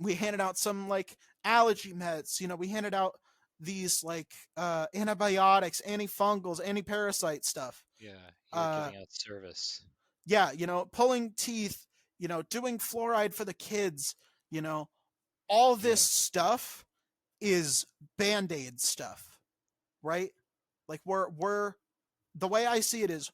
we handed out some like allergy meds, we handed out these like antibiotics, antifungals, anti-parasite stuff. Yeah. You were uh giving out service. yeah, pulling teeth, doing fluoride for the kids, all this Yeah. stuff is band-aid stuff, right? Like we're the way I see it is,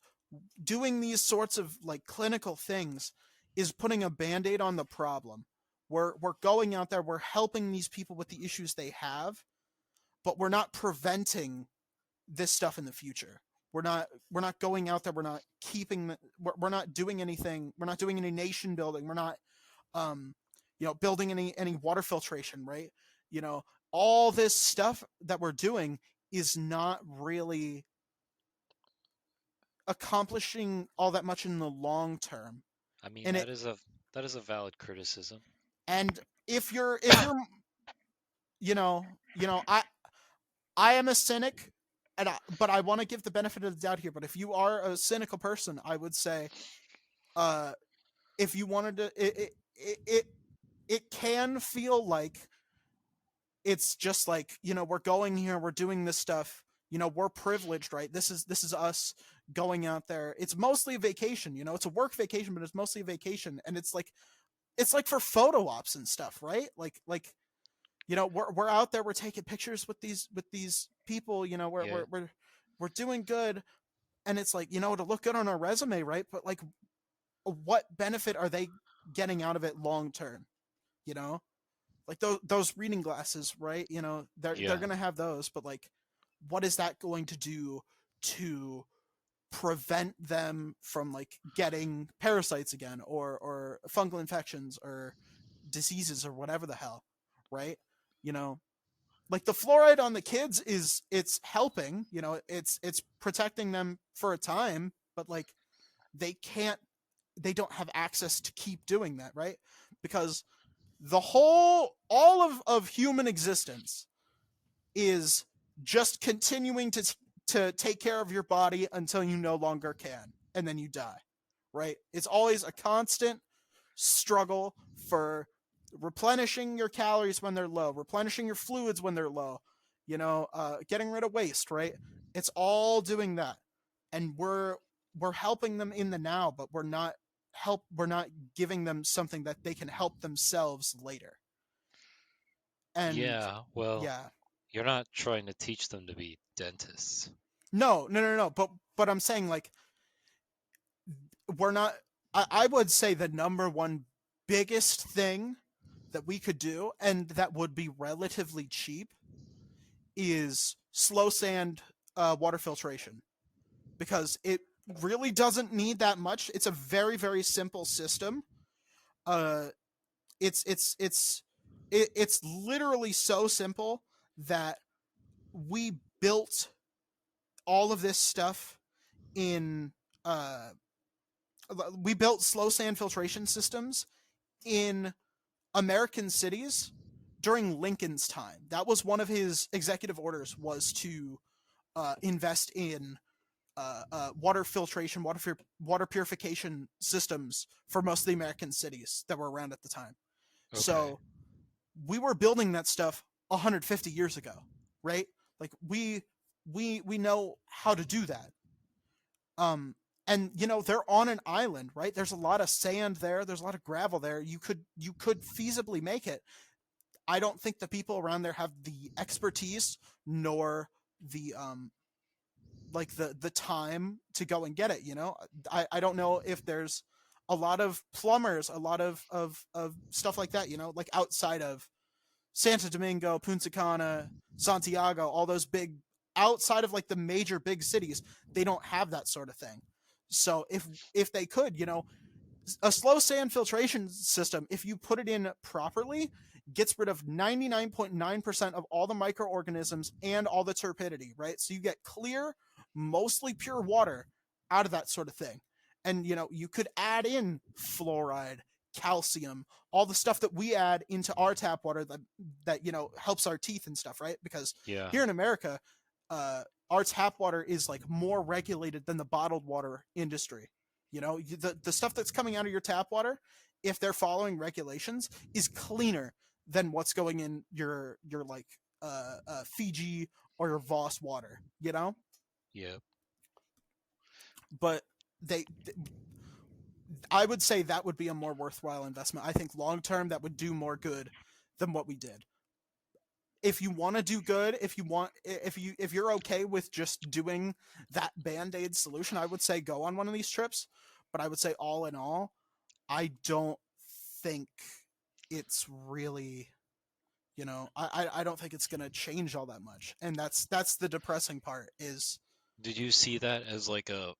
doing these sorts of like clinical things is putting a band-aid on the problem. We're going out there, we're helping these people with the issues they have, but we're not preventing this stuff in the future. We're not going out there, we're not keeping we're not doing anything, we're not doing any nation building, we're not building any water filtration, right? All this stuff that we're doing is not really accomplishing all that much in the long term. I mean, And it that is a valid criticism. and if you're you know I am a cynic, but I want to give the benefit of the doubt here. But if you are a cynical person, I would say, if you wanted to, it can feel like it's just like, we're going here, we're doing this stuff, we're privileged, right? This is us going out there. It's mostly a vacation, it's a work vacation, but it's mostly a vacation, and it's like for photo ops and stuff, right? Like we're out there, we're taking pictures with these people, we're Yeah. we're doing good, and it's like, to look good on our resume, right? But like, what benefit are they getting out of it long term? You know, like those reading glasses, right? They're Yeah. gonna have those, but like, what is that going to do to prevent them from like getting parasites again, or fungal infections, or diseases, or whatever the hell, right? You know, like the fluoride on the kids it's helping, it's protecting them for a time, but like they don't have access to keep doing that, right? Because all of human existence, is just continuing to take care of your body until you no longer can, and then you die, right? It's always a constant struggle for replenishing your calories when they're low, replenishing your fluids when they're low, getting rid of waste, right? It's all doing that, and we're helping them in the now, but we're not giving them something that they can help themselves later. And Yeah, well, yeah, you're not trying to teach them to be dentists. no, but I'm saying, like, we're not. I would say the number one biggest thing that we could do, and that would be relatively cheap, is slow sand water filtration, because it really doesn't need that much. It's a very, very simple system. Uh, it's literally so simple that we built all of this stuff in we built slow sand filtration systems in American cities during Lincoln's time. That was one of his executive orders, was to invest in water filtration, water purification systems for most of the American cities that were around at the time. Okay. So we were building that stuff 150 years ago, right? Like, we know how to do that. And they're on an island, right? There's a lot of sand there, there's a lot of gravel there. You could feasibly make it. I don't think the people around there have the expertise, nor the the time to go and get it. I don't know if there's a lot of plumbers, a lot of stuff like that, like outside of Santo Domingo, Punta Cana, Santiago, all those big, outside of like the major big cities, they don't have that sort of thing. So if they could, a slow sand filtration system, if you put it in properly, gets rid of 99.9% of all the microorganisms and all the turbidity, right? So you get clear, mostly pure water out of that sort of thing. And you could add in fluoride, calcium, all the stuff that we add into our tap water that helps our teeth and stuff, right? Because Yeah. here in America, our tap water is like more regulated than the bottled water industry. The stuff that's coming out of your tap water, if they're following regulations, is cleaner than what's going in your like Fiji or your Voss water. Yep. But I would say that would be a more worthwhile investment. I think long term that would do more good than what we did. If you want to do good, if you're okay with just doing that band-aid solution, I would say go on one of these trips. But I would say, all in all, I don't think it's really, I don't think it's gonna change all that much. And that's the depressing part. Is Did you see that as like a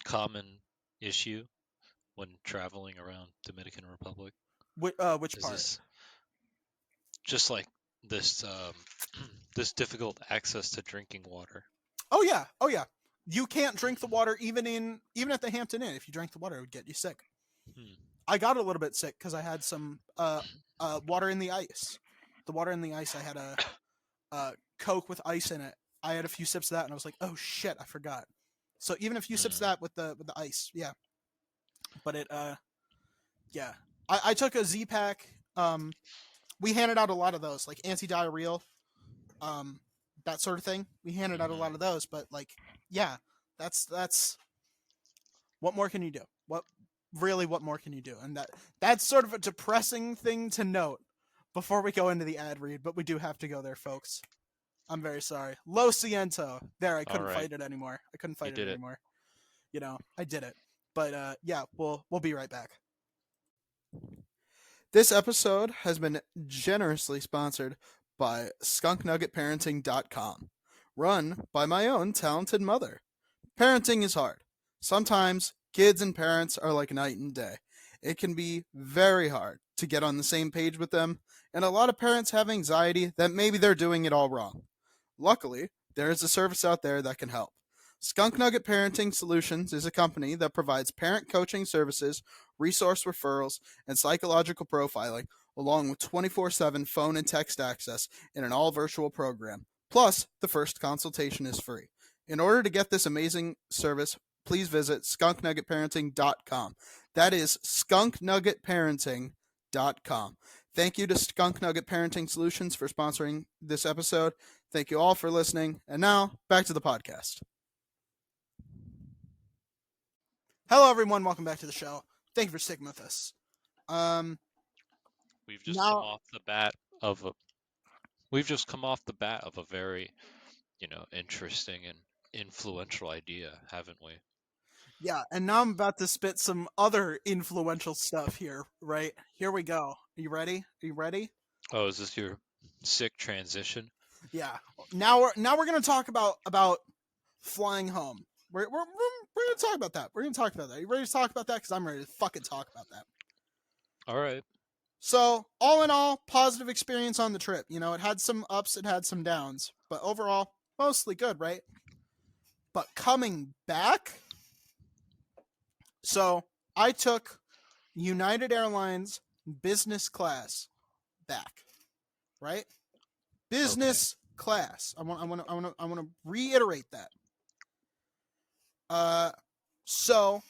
common issue when traveling around Dominican Republic? which Is part? this just like this this difficult access to drinking water? Oh yeah. You can't drink the water even at the Hampton Inn. If you drank the water, it would get you sick. Hmm. I got a little bit sick because I had some water in the ice. The water in the ice, I had a Coke with ice in it. I had a few sips of that, and I was like, "Oh shit, I forgot." So even a few sips of Hmm. that with the ice, yeah. But yeah. I took a Z pack. We handed out a lot of those, like anti-diarrheal, um, that sort of thing. We handed out a Hmm. lot of those, but like, yeah, that's what more can you do? What more can you do? And that's sort of a depressing thing to note before we go into the ad read, but we do have to go there, folks. I'm very sorry. Lo siento. There, I All couldn't right, fight it anymore. I couldn't you fight it did it. anymore. I did it. But yeah, we'll be right back. This episode has been generously sponsored by skunknuggetparenting.com, run by my own talented mother. Parenting is hard. Sometimes kids and parents are like night and day. It can be very hard to get on the same page with them, and a lot of parents have anxiety that maybe they're doing it all wrong. Luckily, there is a service out there that can help. Skunk Nugget Parenting Solutions is a company that provides parent coaching services, resource referrals, and psychological profiling, along with 24/7 phone and text access in an all virtual program. Plus, the first consultation is free. In order to get this amazing service, please visit skunknuggetparenting.com. That is skunknuggetparenting.com. Thank you to Skunk Nugget Parenting Solutions for sponsoring this episode. Thank you all for listening. And now, back to the podcast. Hello, everyone. Welcome back to the show. Thank you for sticking with us. We've just Now- come off the bat of a very, interesting and influential idea, haven't we? Yeah, and now I'm about to spit some other influential stuff here, right? Here we go. Are you ready? Are you ready? Oh, is this your sick transition? Yeah. Now we're gonna talk about flying home. We're gonna talk about that. We're gonna talk about that. Are you ready to talk about that? Because I'm ready to fucking talk about that. All right. So, all in all, positive experience on the trip. You know, it had some ups, it had some downs, but overall, mostly good, right? But coming back, so I took United Airlines business class back, right? Business class. I want to reiterate that. So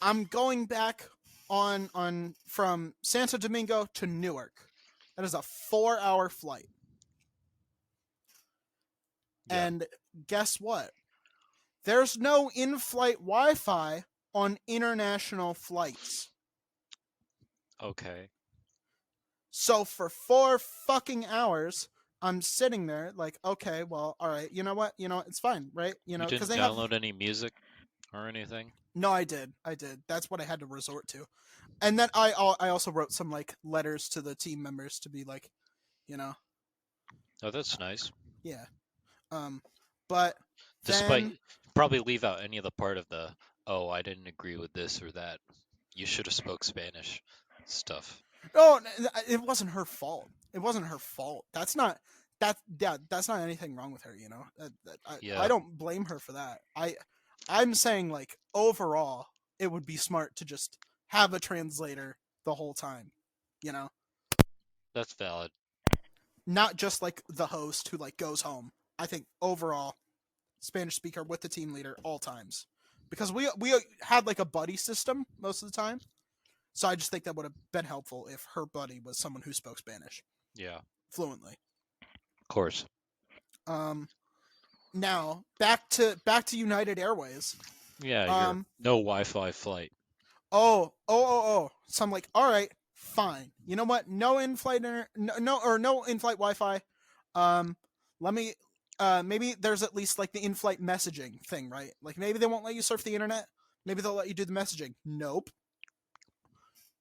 I'm going back on from Santo Domingo to Newark. That is a 4-hour flight. Yeah. And guess what? There's no in-flight Wi-Fi on international flights. Okay. So for 4 fucking hours, I'm sitting there like, okay, well, all right, you know what? It's fine, right? You Because didn't they download have. any music or anything? No, I did. That's what I had to resort to. And then I also wrote some like letters to the team members to be like, Oh, that's nice. yeah. But Despite then probably leave out any of the part of the, oh, I didn't agree with this or that. You should have spoke Spanish stuff. no, it wasn't her fault. It wasn't her fault. That's not anything wrong with her. Yeah. I don't blame her for that. I'm saying like overall, it would be smart to just have a translator the whole time. That's valid. Not just like the host who like goes home. I think overall, Spanish speaker with the team leader all times, because we had like a buddy system most of the time. So I just think that would have been helpful if her buddy was someone who spoke Spanish Yeah. fluently. Of course. Now back to United Airways. Yeah, your no Wi-Fi flight. Oh. So I'm like, all right, fine. You know what? No in-flight no in-flight Wi-Fi. Let me maybe there's at least like the in-flight messaging thing, right? Like maybe they won't let you surf the internet. Maybe they'll let you do the messaging. Nope.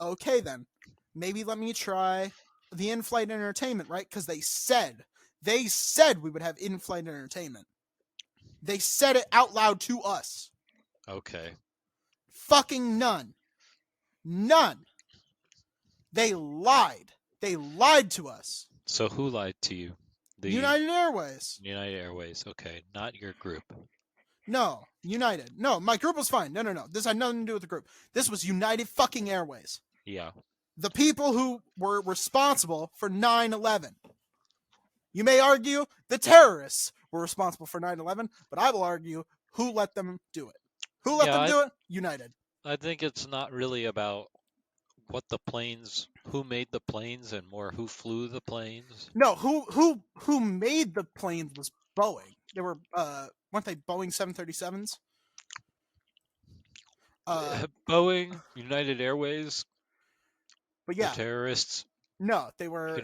Okay then. Maybe let me try the in-flight entertainment, right? Because they said we would have in-flight entertainment. They said it out loud to us. Okay. Fucking none. They lied. They lied to us. So who lied to you? The United Airways. United Airways. Okay, not your group. No, United. No, my group was fine. No. This had nothing to do with the group. This was United fucking Airways. Yeah. The people who were responsible for 9/11. You may argue the terrorists were responsible for 9/11, but I will argue who let them do it. Who let them do it? United. I think it's not really about who made the planes, and more who flew the planes. No, who made the planes was Boeing. They were weren't they Boeing 737s? Boeing, United Airways. But yeah, the terrorists. No, they were.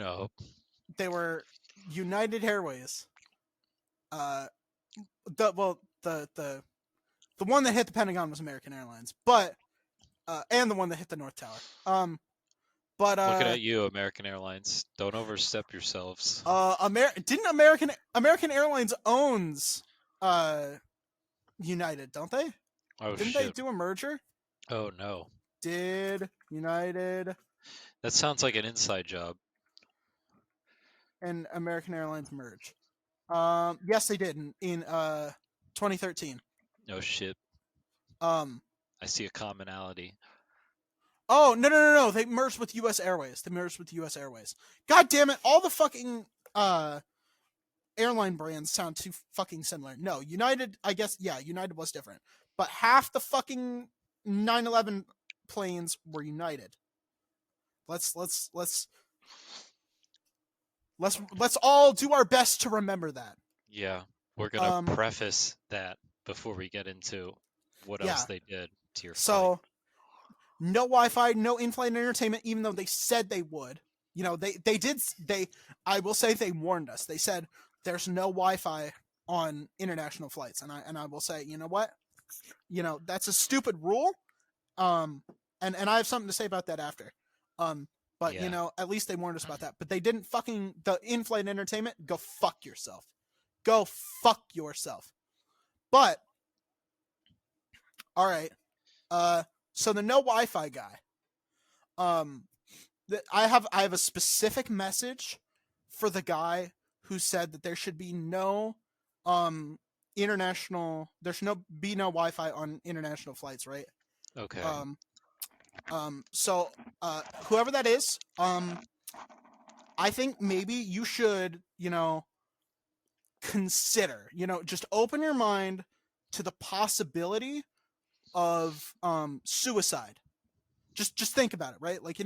They were United Airways. The one that hit the Pentagon was American Airlines, but and the one that hit the North Tower. But looking at you, American Airlines, don't overstep yourselves. Didn't American Airlines owns United, don't they? Oh, Didn't they do a merger? Oh no. Did United? That sounds like an inside job. And American Airlines merge. Yes, they did in 2013. No shit. I see a commonality. Oh, no. They merged with US Airways. God damn it. All the fucking airline brands sound too fucking similar. No, United, I guess, yeah, United was different, but half the fucking 9/11 planes were United. Let's all do our best to remember that. Yeah, we're gonna Um, preface that before we get into what else yeah. they did to your flight. So no Wi-Fi, no in-flight entertainment, even though they said they would. You know, they did. I will say they warned us. They said there's no Wi-Fi on international flights, and I will say, you know what? You know, that's a stupid rule. Um, and I have something to say about that after. But you Yeah, know, at least they warned us about that. But they didn't fucking the in-flight entertainment. Go fuck yourself. Go fuck yourself. But all right. So the no Wi-Fi guy. Um, I have a specific message for the guy who said that there should be no international. There should no Wi-Fi on international flights, right? okay. Um, so whoever that is, I think maybe you should, you know, consider, you know, just open your mind to the possibility of suicide. Just think about it, right? Like,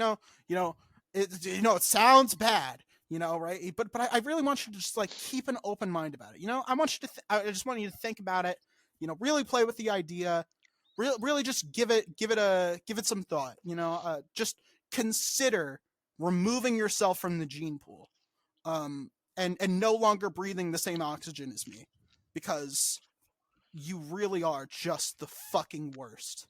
it sounds bad, you know, right? But I really want you to just like keep an open mind about it. You know, I want you to I just want you to think about it, you know, really play with the idea, really just give it some thought, you know, just consider removing yourself from the gene pool, and no longer breathing the same oxygen as me, because you really are just the fucking worst.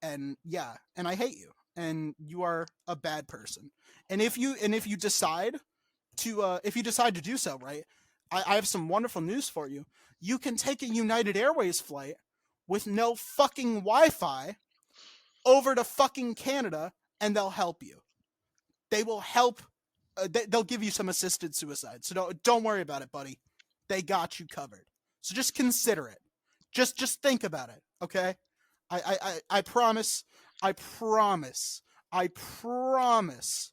And yeah, and I hate you, and you are a bad person. And if you decide to do so, right, I have some wonderful news for you. You can take a United Airways flight with no fucking Wi-Fi over to fucking Canada, and they'll help you. They will help. They'll give you some assisted suicide. So don't worry about it, buddy. They got you covered. So just consider it. Just think about it, okay? I promise. I promise. I promise.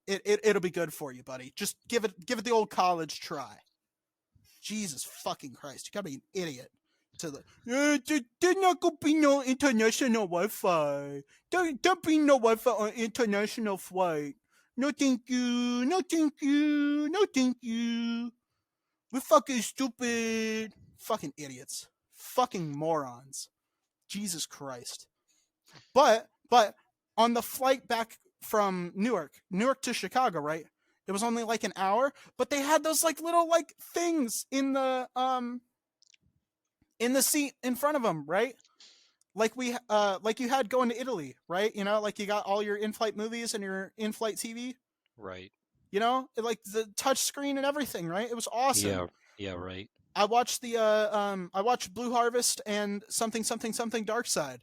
It'll be good for you, buddy. Just give it the old college try. Jesus fucking Christ! You gotta be an idiot. To the there's not gonna be no international Wi-Fi. Don't be no Wi-Fi on international flight. No thank you. No thank you. No thank you. We're fucking stupid. Fucking idiots. Fucking morons. Jesus Christ. But on the flight back from Newark to Chicago, right? It was only like an hour, but they had those like little like things in the seat in front of them, right? Like you had going to Italy, right? You know, like you got all your in-flight movies and your in-flight TV, Right. you know, like the touch screen and everything, right? It was Yeah. awesome. Yeah. Right. I watched Blue Harvest and something Dark Side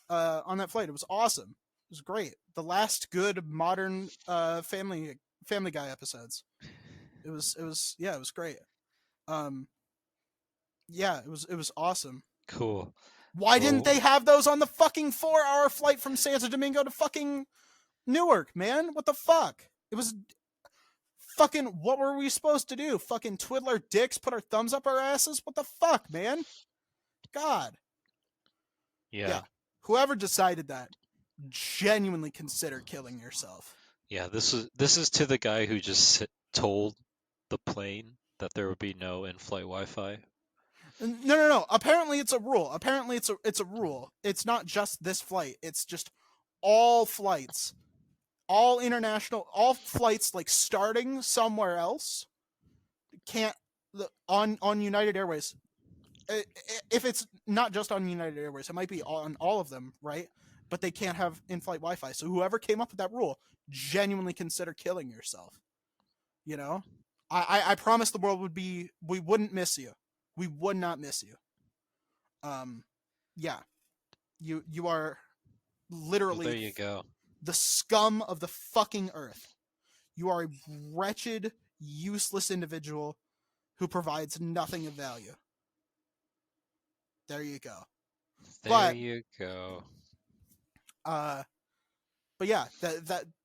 on that flight. It was awesome. It was great. The last good modern Family Guy episodes. It was great. Um yeah, it was awesome. Cool. Why didn't Well, they have those on the fucking 4-hour flight from Santo Domingo to fucking Newark, man? What the fuck? It was fucking, what were we supposed to do? Fucking twiddle our dicks, put our thumbs up our asses? What the fuck, man? God. yeah. Yeah. Whoever decided that, genuinely consider killing yourself. Yeah. This is to the guy who just told the plane that there would be no in-flight Wi-Fi. No. Apparently it's a rule. Apparently it's a rule. It's not just this flight. It's just all flights. All flights like starting somewhere else can't on United Airways. If it's not just on United Airways, it might be on all of them, right? But they can't have in-flight Wi-Fi. So whoever came up with that rule, genuinely consider killing yourself. You know, I promise the world we wouldn't miss you. We would not miss you. Um, yeah, you are Well, there literally you go. the scum of the fucking earth. You are a wretched, useless individual who provides nothing of value. There you go. There But you go. uh, but yeah,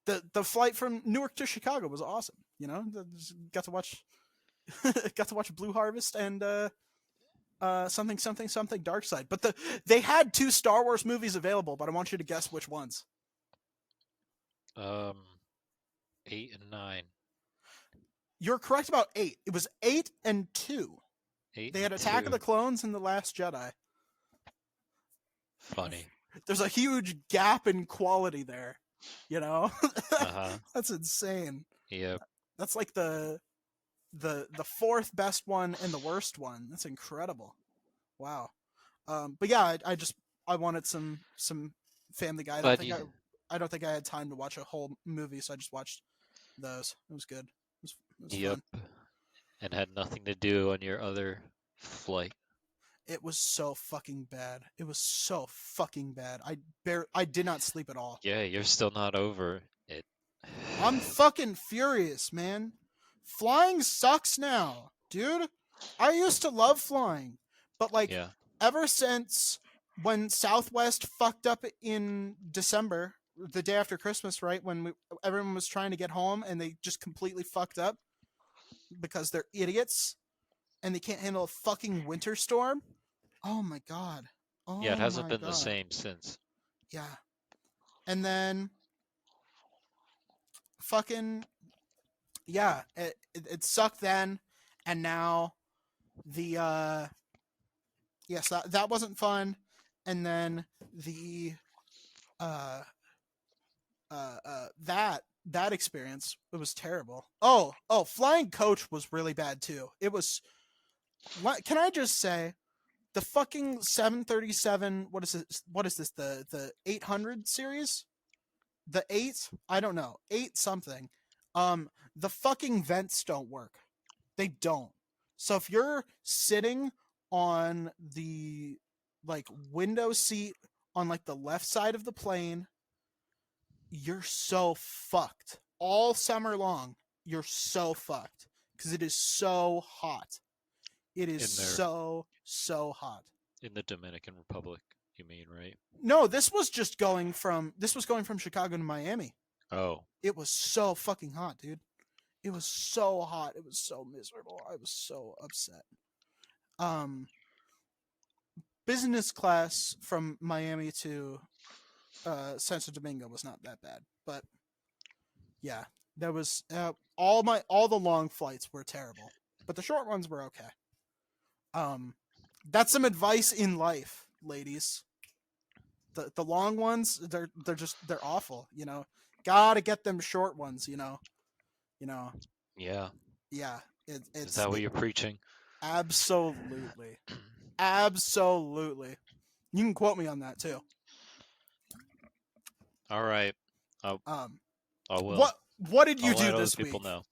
the flight from Newark to Chicago was awesome. You know, got to watch. Got to watch Blue Harvest and something Dark Side. But they had 2 Star Wars movies available, but I want you to guess which ones. Um, 8 and 9. You're correct about 8. It was 8 and 2. Eight They had and Attack of the 2. Clones and The Last Jedi. Funny. There's a huge gap in quality there. You know? Uh-huh. That's insane. Yep. That's like the 4th best one and the worst one. That's incredible. Wow. But yeah, I wanted some Family Guy. But I don't think I had time to watch a whole movie, so I just watched those. It was good. It was yep. fun. And had nothing to do on your other flight. It was so fucking bad. It was so fucking bad. I did not sleep at all. Yeah, you're still not over it. I'm fucking furious, man. Flying sucks now, dude. I used to love flying, but like Yeah. ever since when Southwest fucked up in December, the day after Christmas, right when everyone was trying to get home and they just completely fucked up because they're idiots and they can't handle a fucking winter storm. Oh my god. Oh Yeah, it hasn't my been god. the same since. Yeah. And then fucking yeah, it sucked then, and now the yes, that wasn't fun, and then the that experience, it was terrible. Oh, flying coach was really bad too. It was, can I just say, the fucking 737, what is this, the 800 series, the 8, I don't know, 8 something, the fucking vents don't work. They don't. So if you're sitting on the like window seat on like the left side of the plane, you're so fucked. All summer long, you're so fucked because it is so hot. It is so hot. In the Dominican Republic, you mean, right? No, this was going from Chicago to Miami. Oh. It was so fucking hot, dude. It was so hot. It was so miserable. I was so upset. Business class from Miami to Santo Domingo was not that bad, but yeah, there was all the long flights were terrible, but the short ones were okay. That's some advice in life, ladies. The long ones, they're awful. You know, gotta get them short ones. You know. Yeah. Yeah. Is that what you're preaching? Absolutely. Absolutely. You can quote me on that too. All right. I will. What did you I'll do let this other people week? know.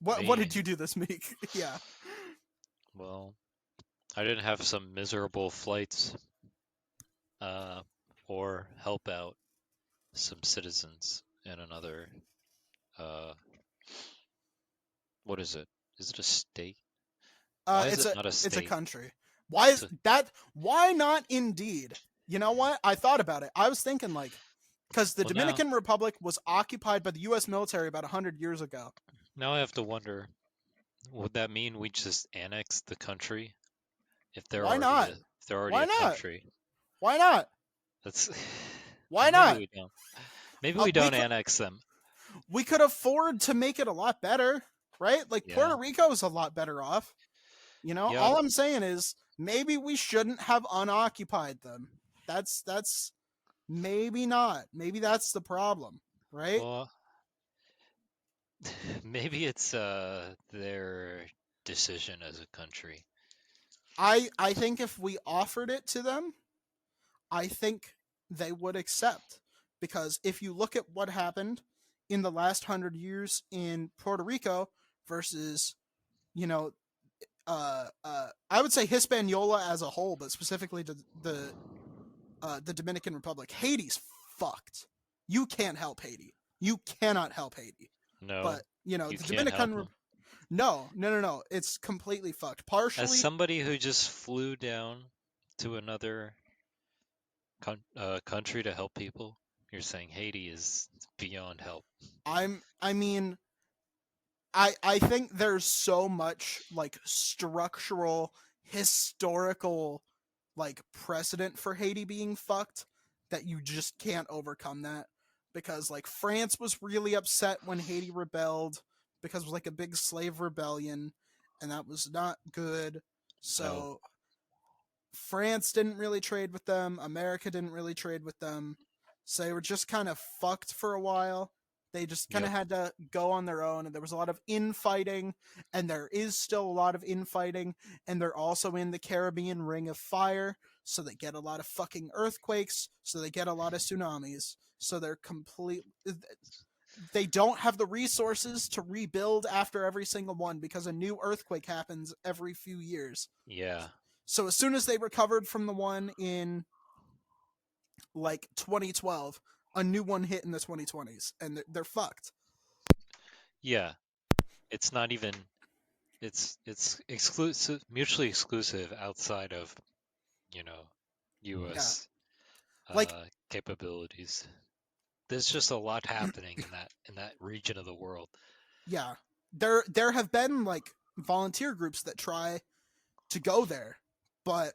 What did you do this week? Yeah. Well, I didn't have some miserable flights, or help out some citizens in another. What is it? Is it a state? Why is it not a It's a state? country. Why is that? Why not? Indeed. You know what? I thought about it. I was thinking like, because the Dominican Republic was occupied by the U.S. military about 100 years ago. Now I have to wonder, would that mean we just annex the country? If they're Why not? already Why a not? country. Why not? That's why not? We don't. Maybe we don't annex them. We could afford to make it a lot better, right? Like Puerto Rico is a lot better off. You know, all I'm saying is maybe we shouldn't have unoccupied them. That's maybe not. Maybe that's the problem, right? Well, maybe it's their decision as a country. I think if we offered it to them, I think they would accept, because if you look at what happened in the last 100 years in Puerto Rico versus, you know, I would say Hispaniola as a whole, but specifically the Dominican Republic. Haiti's fucked. You can't help Haiti. You cannot help Haiti. No. But the Dominican Republic. No. It's completely fucked. Partially. As somebody who just flew down to another country to help people, you're saying Haiti is beyond help. I mean, I think there's so much like structural historical like precedent for Haiti being fucked that you just can't overcome that, because like France was really upset when Haiti rebelled because it was like a big slave rebellion, and that was not good. No. So France didn't really trade with them. America didn't really trade with them. So they were just kind of fucked for a while. They just kind of Yep. had to go on their own. And there was a lot of infighting, and there is still a lot of infighting. And they're also in the Caribbean Ring of Fire. So they get a lot of fucking earthquakes. So they get a lot of tsunamis. So they're complete. They don't have the resources to rebuild after every single one because a new earthquake happens every few years. Yeah. So as soon as they recovered from the one in like 2012, a new one hit in the 2020s, and they're fucked. Yeah. It's not even. It's exclusive, mutually exclusive outside of you know Yeah, U.S. like Capabilities. There's just a lot happening in that region of the world. yeah, there have been like volunteer groups that try to go there, but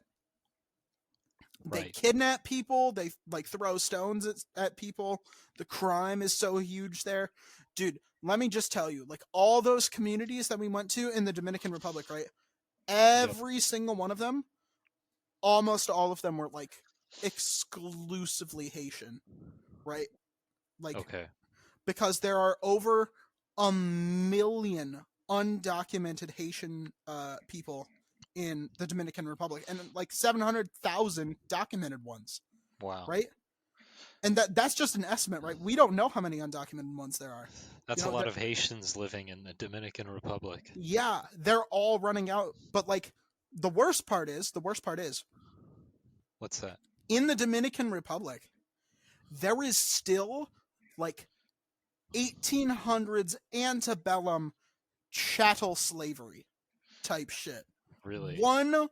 they Right. kidnap people. They like throw stones at people. The crime is so huge there, dude. Let me just tell you, like all those communities that we went to in the Dominican Republic, right? Yep. Every single one of them, almost all of them were like exclusively Haitian, right? Like Okay. because there are over a million undocumented Haitian people in the Dominican Republic, and like 700,000 documented ones, Wow. right? And that's just an estimate, right? We don't know how many undocumented ones there are. You That's a know, lot of Haitians living in the Dominican Republic. yeah, they're all running out. But like the worst part is What's that? in the Dominican Republic, there is still like 1800s antebellum chattel slavery type shit. Really? 1%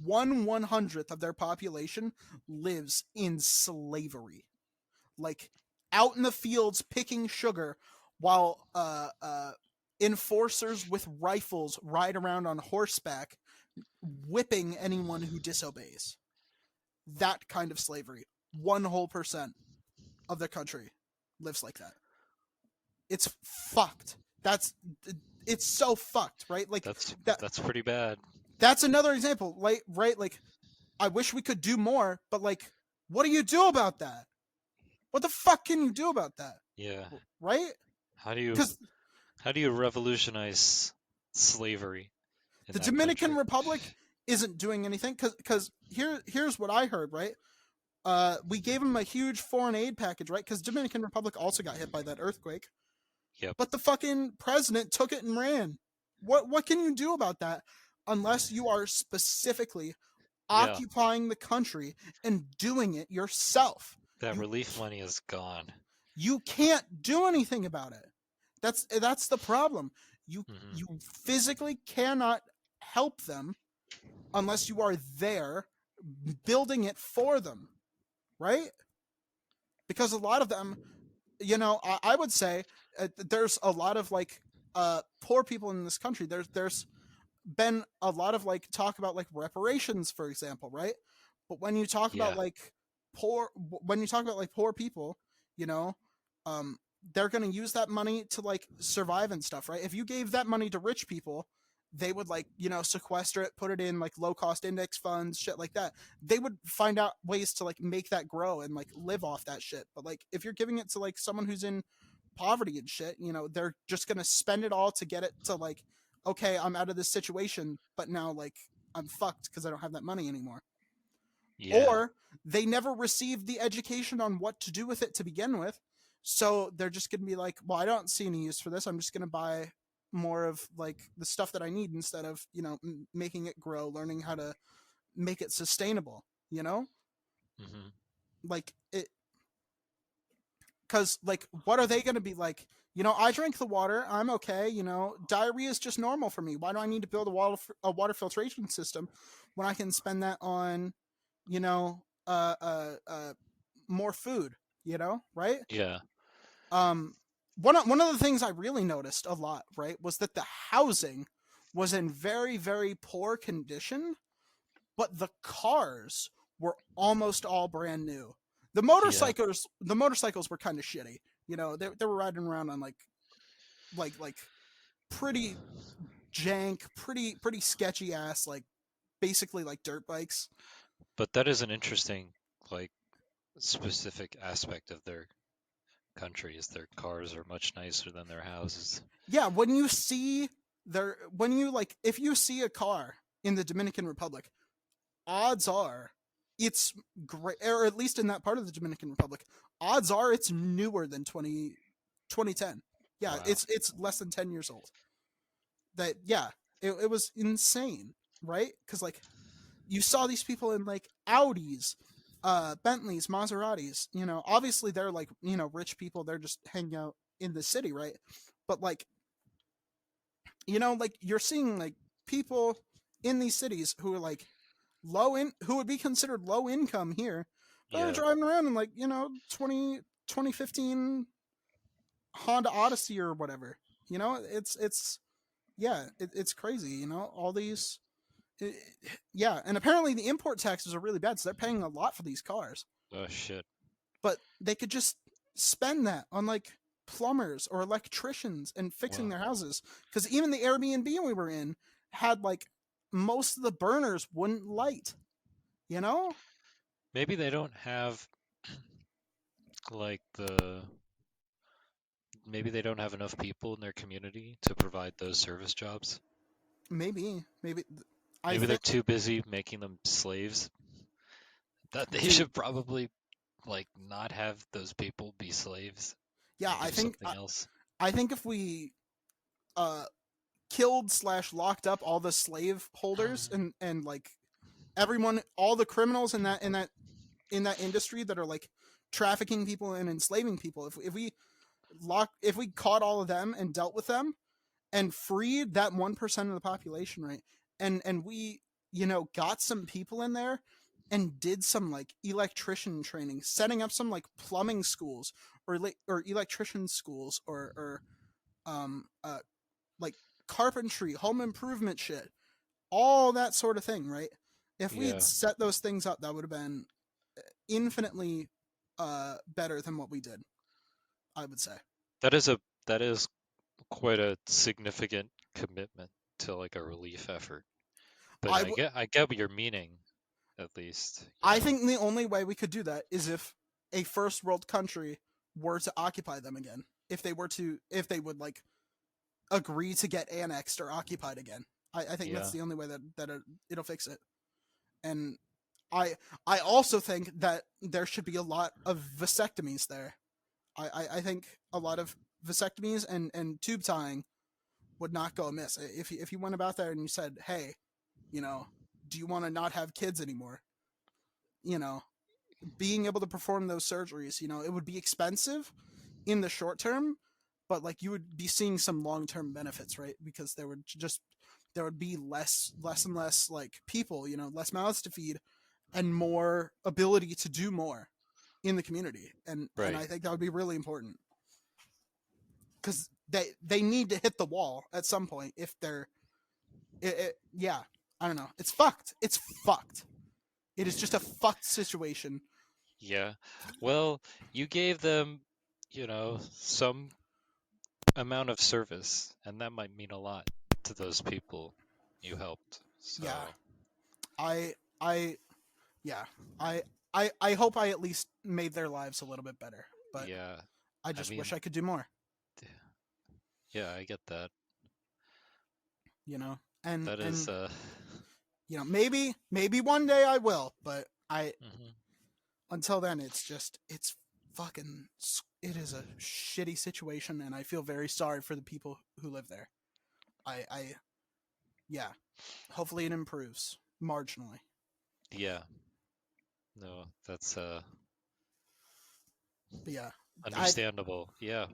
1/100th of their population lives in slavery, like out in the fields picking sugar while enforcers with rifles ride around on horseback whipping anyone who disobeys. That kind of slavery. 1% of the country lives like that. It's fucked. It's so fucked, right? Like That's that that's pretty bad. that's another example, like right? Like I wish we could do more, but like what do you do about that? What the fuck can you do about that? Yeah. Right? How do you Cuz how do you revolutionize slavery in the that Dominican country? Republic isn't doing anything cuz here's what I heard, right? We gave them a huge foreign aid package, right? Cuz Dominican Republic also got hit by that earthquake. Yep. But the fucking president took it and ran. What can you do about that unless you are specifically Yeah. occupying the country and doing it yourself? That You relief money is gone. you can't do anything about it. That's the problem. You Hmm. you physically cannot help them unless you are there building it for them, right? Because a lot of them, I would say there's a lot of like poor people in this country. There's been a lot of like talk about like reparations, for example, right? But when you talk about Yeah. like poor people, you know, um, they're going to use that money to like survive and stuff, right? If you gave that money to rich people, they would like sequester it, put it in like low cost index funds, shit like that. They would find out ways to like make that grow and like live off that shit. But like if you're giving it to like someone who's in poverty and shit, they're just gonna spend it all to get it to like, okay, I'm out of this situation, but now like I'm fucked because I don't have that money anymore. Yeah. Or they never received the education on what to do with it to begin with. So they're just gonna be like, well, I don't see any use for this. I'm just gonna buy more of like the stuff that I need instead of making it grow, learning how to make it sustainable. Hmm. Like it, because like what are they going to be like, I drink the water, I'm okay, diarrhea is just normal for me. Why do I need to build a water filtration system when I can spend that on you know more food, right? Yeah. um one of the things I really noticed a lot, right, was that the housing was in very, very poor condition, but the cars were almost all brand new. Yeah, The motorcycles were kind of shitty. They were riding around on like pretty jank, pretty sketchy ass, like basically like dirt bikes. but that is an interesting, like, specific aspect of their country is their cars are much nicer than their houses. Yeah, when you like if you see a car in the Dominican Republic, odds are it's great, or at least in that part of the Dominican Republic, odds are it's newer than 2010. Yeah, Wow. it's less than 10 years old. That yeah, it was insane, right? Because like you saw these people in like Audis, Bentleys, Maseratis. Obviously they're like rich people. They're just hanging out in the city, right? But like like you're seeing like people in these cities who are like who would be considered low income here, but they're Yeah, driving around in like 2015 Honda Odyssey or whatever. It's yeah, it's crazy. All these. it- yeah, and apparently the import taxes are really bad, so they're paying a lot for these cars. oh shit. But they could just spend that on like plumbers or electricians and fixing Well, their houses. Because even the Airbnb we were in had like most of the burners wouldn't light. You know? maybe they don't have like the maybe they don't have enough people in their community to provide those service jobs. Maybe. I Maybe they're think too busy making them slaves that they to should probably like not have those people be slaves yeah. and do something else. I think if we uh killed slash locked up all the slave holders and like everyone, all the criminals in that industry that are like trafficking people and enslaving people, if we caught all of them and dealt with them and freed that 1% of the population, right, and we got some people in there and did some like electrician training, setting up some like plumbing schools or electrician schools or um uh like carpentry, home improvement shit, all that sort of thing, right? If we had Yeah, set those things up, that would have been infinitely better than what we did, I would say. that is a that is quite a significant commitment to like a relief effort. But I I get what you're meaning, at least, I think the only way we could do that is if a first world country were to occupy them again. If they would like agree to get annexed or occupied again. I think that's Yeah. the only way it'll fix it. And I I also think that there should be a lot of vasectomies there. I think a lot of vasectomies and tube tying would not go amiss. If you went about there and you said, hey, you know, do you want to not have kids anymore? You know, being able to perform those surgeries, it would be expensive in the short term, but like you would be seeing some long term benefits, right? Because there would be less and less like people, less mouths to feed and more ability to do more in the community. And Right. I think that would be really important because they need to hit the wall at some point if they're yeah, I don't know, it's fucked. It is just a fucked situation. Yeah. Well, you gave them, some amount of service, and that might mean a lot to those people you helped. Yeah, So, I yeah, I hope I at least made their lives a little bit better, but yeah. I I just wish mean, I could do more. yeah, I get that. you know and That is and maybe one day I will, but I mhm. until then it's fucking it is a shitty situation, and I feel very sorry for the people who live there. I yeah, hopefully it improves marginally. Yeah. No, that's But yeah, I understandable. Yeah.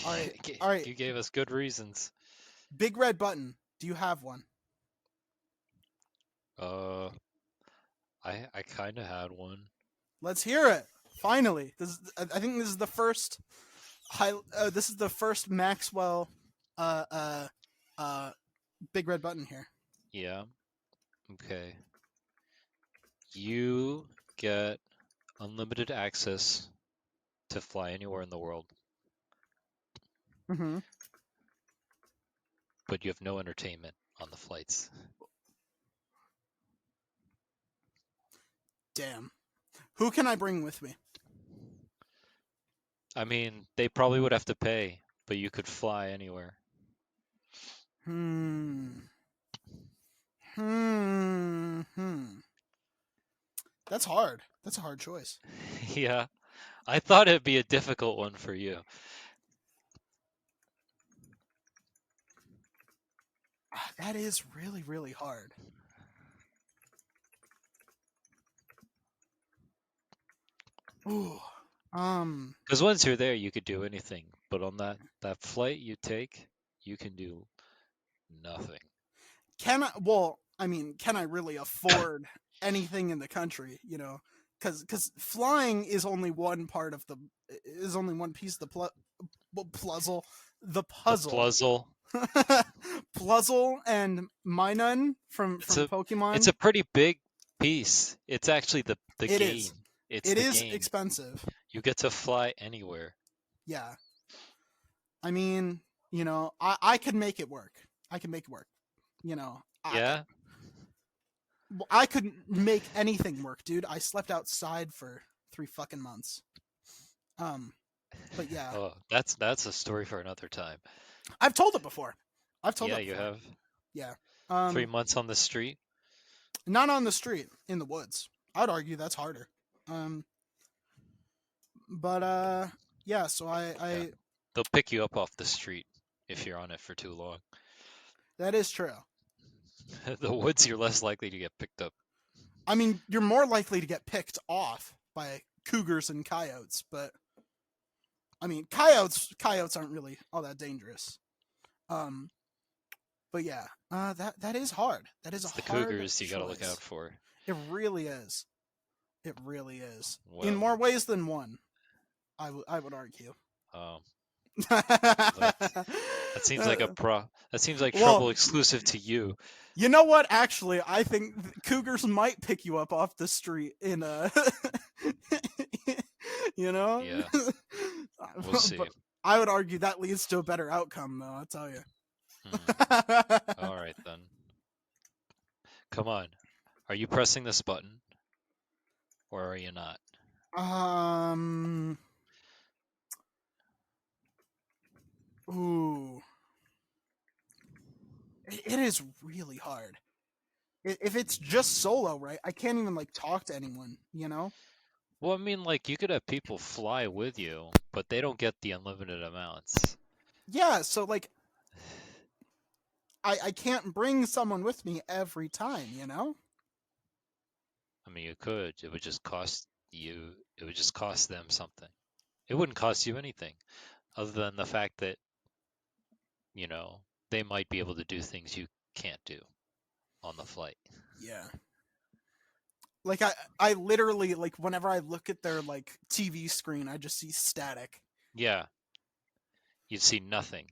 all right, all right. You gave us good reasons. Big red button. Do you have one? Uh, I kind of had one. Let's hear it. Finally, I think this is the first This is the first Maxwell uh uh uh big red button here. Yeah. Okay. You get unlimited access to fly anywhere in the world, Mm-hmm. but you have no entertainment on the flights. Damn. Who can I bring with me? I mean, they probably would have to pay, but you could fly anywhere. Hmm. Hmm. That's hard. That's a hard choice. Yeah. I thought it'd be a difficult one for you. That is really, really hard. Ooh. Um. Because once you're there, you could do anything. But on that flight you take, you can do nothing. Can I? Well, I mean, can I really afford anything in the country? You know, because flying is only one part of the is only one piece of the puzzle. The The puzzle. puzzle. Puzzle and Minun It's from a it's Pokemon. a pretty big piece. It's actually the It game. is. It's It the is game. expensive. You get to fly anywhere. Yeah. I mean, I could make it work. I can make it work. You know, Yeah? I could make anything work, dude. I slept outside for 3 fucking months. But yeah, Oh, that's a story for another time. I've told it before. I've told Yeah, it you before. have Yeah. 3 months on the street. Not on the street, in the woods. I'd argue that's harder. Um, but yeah. So Yeah. They'll pick you up off the street if you're on it for too long. that is true. The woods, you're less likely to get picked up. I mean, you're more likely to get picked off by cougars and coyotes, but I mean, coyotes aren't really all that dangerous. Um, but yeah, that is hard. That is a It's the hard cougars you gotta look out choice. for. It really is. It really is. In Well, more ways than one, I would argue. um, that seems like that seems like Well, trouble exclusive to you. you know what? Actually, I think cougars might pick you up off the street in a, you know. Yeah, we'll see. But I would argue that leads to a better outcome, though. I'll tell you. All right then. Come on. Are you pressing this button or are you not? um. Ooh. It is really hard. If it's just solo, right? I can't even like talk to anyone. You know. Well, I mean, like you could have people fly with you, but they don't get the unlimited amounts. Yeah. So like, I can't bring someone with me every time. You know. I mean, you could. It would just cost you. It would just cost them something. It wouldn't cost you anything, other than the fact that they might be able to do things you can't do on the flight. Yeah. Like I literally like whenever I look at their like TV screen, I just see static. Yeah, you'd see nothing.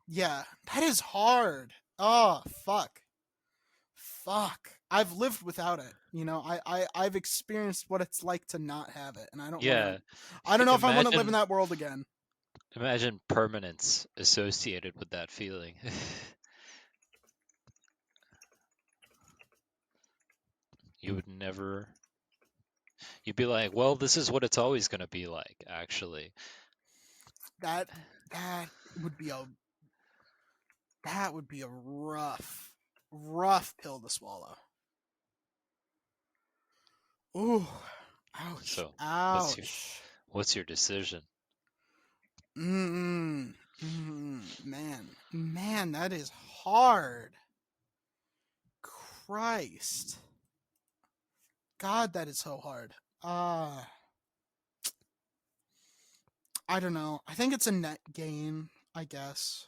Yeah, that is hard. Oh, fuck. Fuck. I've lived without it. I've experienced what it's like to not have it, and Yeah, I don't know if I want to live in imagine that world again. imagine permanence associated with that feeling. You would never. You'd be like, well, this is what it's always going to be like, actually. That that would be a rough pill to swallow. Ooh. Ouch. So, Ouch. what's your decision? Man, that is hard. Christ, God, that is so hard. I don't know. I think it's a net gain. I guess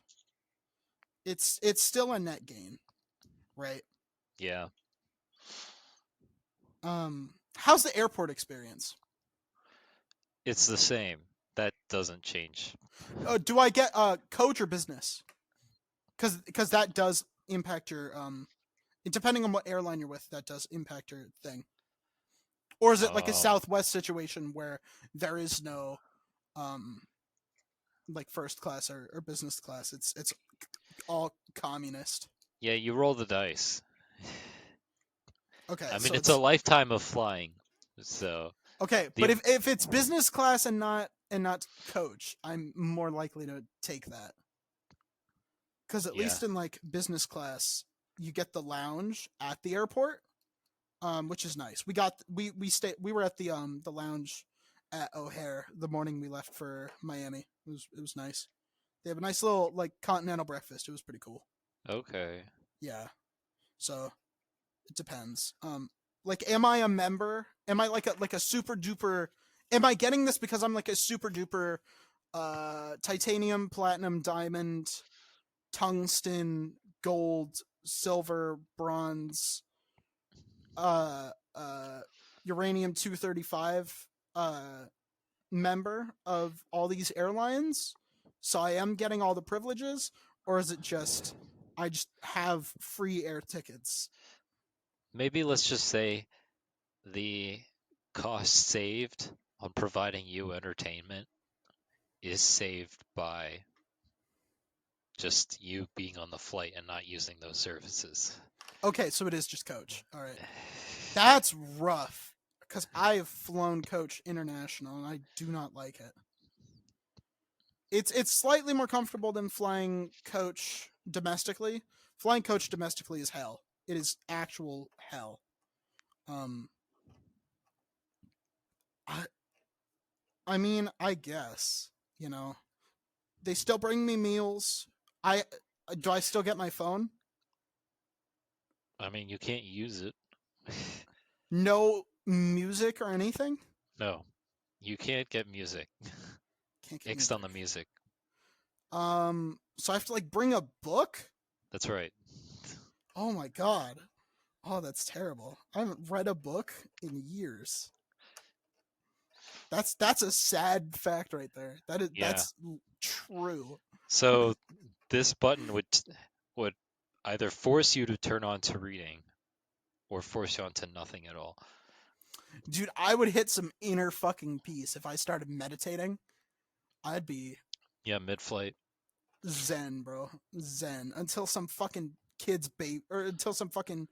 it's still a net gain, right? Yeah. How's the airport experience? It's the same. that doesn't change. Do I get coach or business? Because that does impact your depending on what airline you're with, that does impact your thing. Or is it like a Oh, Southwest situation where there is no like first class or business class? It's all communist. yeah, you roll the dice. Okay, I mean, so it's a it's lifetime of flying, so okay, the but if it's business class and not coach, I'm more likely to take that. Because at yeah. least in like business class, you get the lounge at the airport, which is nice. We were at the lounge at O'Hare the morning we left for Miami. It was nice. They have a nice little like continental breakfast. It was pretty cool. Okay. Yeah. So it depends. Like, am I a member? Am I like a super duper? Am I getting this because I'm like a super duper, titanium, platinum, diamond, tungsten, gold, silver, bronze, uh, uh, uranium 235, member of all these airlines? So I am getting all the privileges, or is it just I just have free air tickets? Maybe let's just say the cost saved on providing you entertainment is saved by just you being on the flight and not using those services. Okay, so it is just coach. All right. That's rough because I have flown coach international and I do not like it. It's slightly more comfortable than flying coach domestically. Flying coach domestically is hell. It is actual hell. Um I I mean, I guess, you know. They still bring me meals. I do I still get my phone? I mean, you can't use it. No music or anything? No, you can't get music. Can't get Ixed on music. the music. So I have to like bring a book? That's right. Oh my god. Oh, that's terrible. I haven't read a book in years. That's a sad fact right there. Yeah. That's true. So this button would either force you to turn on to reading or force you on to nothing at all. Dude, I would hit some inner fucking peace if I started meditating. I'd be Yeah, mid-flight. zen, bro. Zen until some fucking kid's baby or until some fucking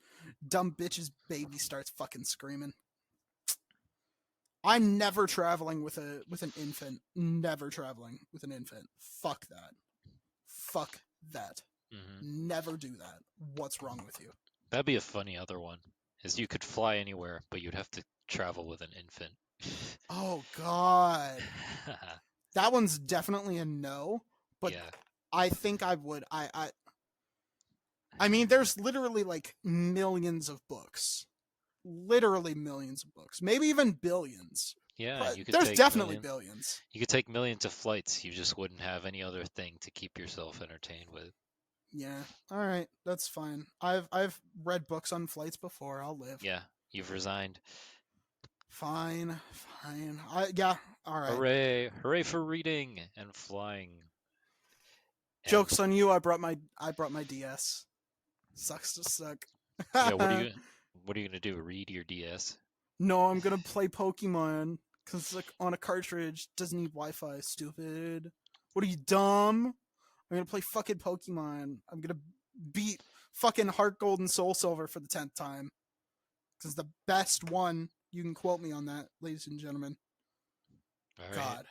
dumb bitch's baby starts fucking screaming. I'm never traveling with an infant. Never traveling with an infant. Fuck that. Fuck that. Hmm. Never do that. What's wrong with you? That'd be a funny other one. Is you could fly anywhere, but you'd have to travel with an infant. Oh god. That one's definitely a no, but Yeah. I think I would. I mean, there's literally like millions of books. Literally millions of books. Maybe even billions. Yeah, But you could there's take definitely million. billions. You could take millions of flights. You just wouldn't have any other thing to keep yourself entertained with. Yeah. All right, that's fine. I've read books on flights before. I'll live. Yeah, you've resigned. Fine. Fine. Yeah. All right. Hooray! Hooray for reading and flying. And Jokes on you. I brought my DS. Sucks to suck. yeah, what are you gonna do? Read your DS? No, I'm gonna play Pokemon because it's like on a cartridge. Doesn't need Wi-Fi. Stupid. What are you, dumb? I'm gonna play fucking Pokemon. I'm gonna beat fucking Heart Gold and Soul Silver for the 10th time. Because the best one. You can quote me on that, ladies and gentlemen. All right. God.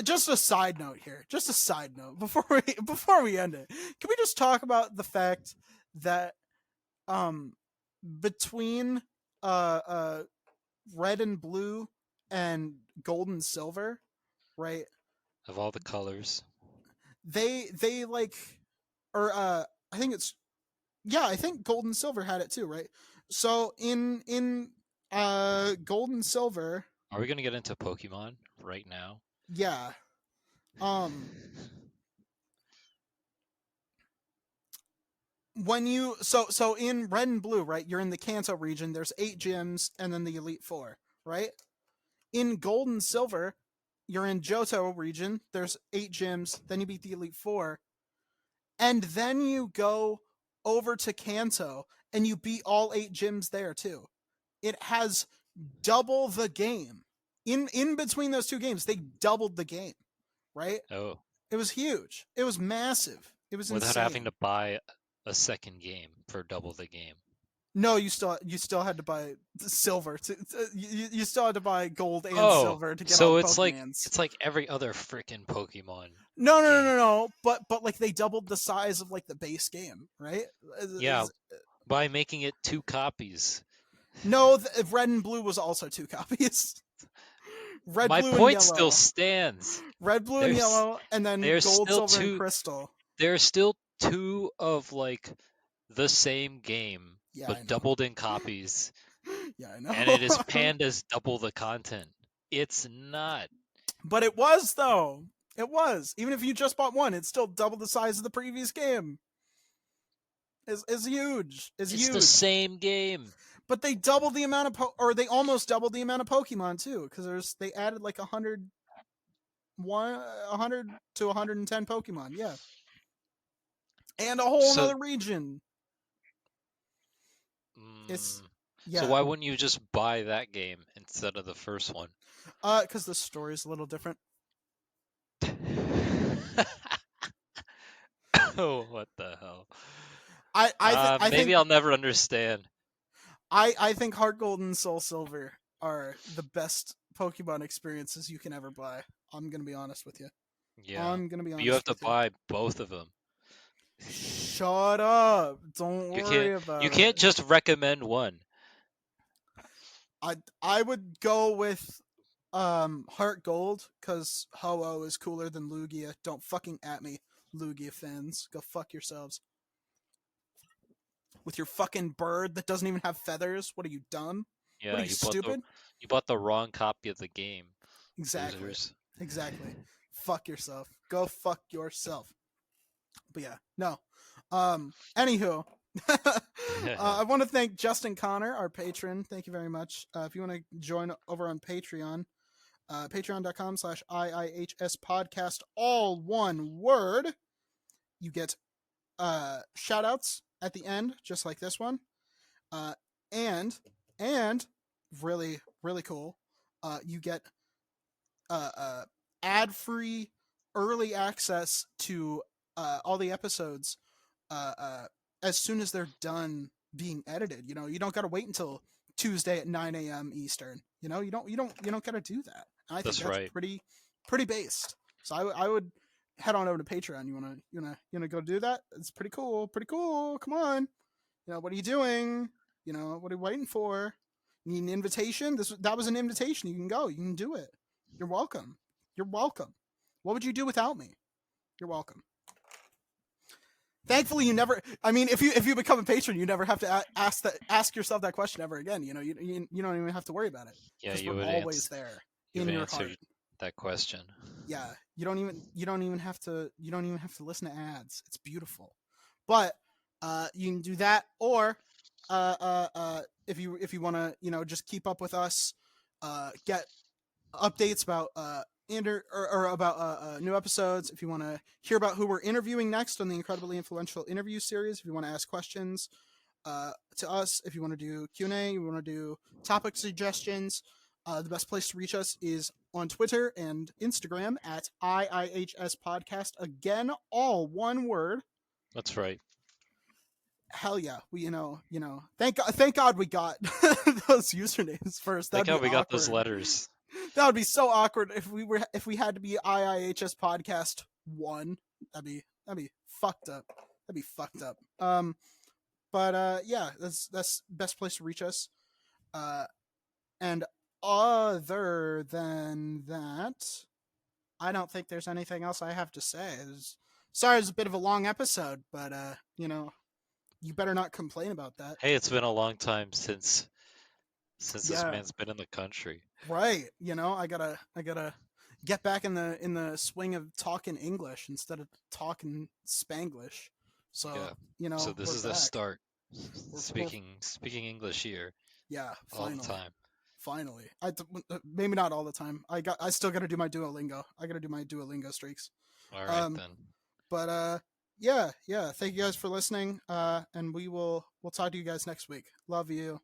Just a side note here. Just a side note before we end it. Can we just talk about the fact that um between uh red and blue and gold and silver, right? Of all the colors. They like or I think it's yeah, I think gold and silver had it too, right? So in gold and silver, Are we gonna get into Pokemon right now? yeah. Um when you so in red and blue, right? You're in the Kanto region. There's 8 gyms and then the Elite 4, right? In gold and silver, you're in Johto region. There's 8 gyms. Then you beat the Elite Four, and then you go over to Kanto and you beat all 8 gyms there too. It has double the game. In between those 2 games, they doubled the game, right? Oh, It was huge. It was massive. It was without insane. having to buy a second game for double the game. No, you still had to buy silver. You still had to buy gold and silver to get so all the it's like Pokemons. it's like every other freaking Pokemon. No. But like they doubled the size of like the base game, right? Yeah, by making it 2 copies. No, red and blue was also 2 copies. Red, My blue, point and yellow. still stands. Red, blue, and yellow, and then gold, silver, and crystal. There's still 2 of like the same game, Yeah, but doubled in copies. Yeah, I know. And it is panned as double the content. It's not. But it was though. It was. Even if you just bought one, it's still double the size of the previous game. Is huge. It's huge. The same game. But they doubled the amount of or they almost doubled the amount of Pokemon too, because they added like 100 to 110 Pokemon, yeah, and a whole other region. So why wouldn't you just buy that game instead of the first one? Because the story is a little different. Oh, what the hell! I maybe think I'll never understand. I think Heart Gold and Soul Silver are the best Pokemon experiences you can ever buy. I'm gonna be honest with you. Yeah, I'm gonna be honest. You have to buy both of them. Shut up! Don't worry about it. You can't just recommend one. I would go with Heart Gold because Ho-Oh is cooler than Lugia. Don't fucking at me, Lugia fans. Go fuck yourselves. With your fucking bird that doesn't even have feathers. What are you, dumb? Yeah, what are you stupid? You bought the wrong copy of the game. Exactly. Losers. Exactly. Fuck yourself. Go fuck yourself. But yeah, no. Anywho, I want to thank Justin Connor, our patron. Thank you very much. If you want to join over on Patreon, patreon.com/IIHS podcast, all one word. You get shout outs at the end, just like this one. And really, really cool. You get ad-free early access to all the episodes as soon as they're done being edited. You know, you don't got to wait until Tuesday at 9 a.m. Eastern. You know, you don't got to do that. And I think that's right. pretty based. So I would head on over to Patreon. You wanna go do that? It's pretty cool. Pretty cool. Come on. You know, what are you doing? You know, what are you waiting for? You need an invitation? That was an invitation. You can go. You can do it. You're welcome. You're welcome. What would you do without me? You're welcome. Thankfully, you never. I mean, if you become a patron, you never have to ask yourself that question ever again. You know, you don't even have to worry about it. Yeah, you we're would always there in your heart. That question. Yeah, you don't even have to listen to ads. It's beautiful. But you can do that, or if you want to, just keep up with us, get updates about about new episodes. If you want to hear about who we're interviewing next on the incredibly influential interview series, if you want to ask questions to us, if you want to do Q&A, you want to do topic suggestions, the best place to reach us is on Twitter and Instagram at IIHS Podcast. Again, all one word. That's right. Hell yeah, we thank God we got those usernames first. Thank God we got those letters. That would be so awkward if we had to be IIHS Podcast 1. That'd be fucked up. That'd be fucked up. But yeah, that's best place to reach us. And other than that, I don't think there's anything else I have to say. Sorry, it's a bit of a long episode, but you better not complain about that. Hey, it's been a long time since this man's been in the country. Right. I gotta get back in the swing of talking English instead of talking Spanglish. So So this is back. the start. Speaking English here. Yeah. All the time. Finally, maybe not all the time. I still got to do my Duolingo. I got to do my Duolingo streaks. All right Um, then. but yeah. Thank you guys for listening. And we'll talk to you guys next week. Love you.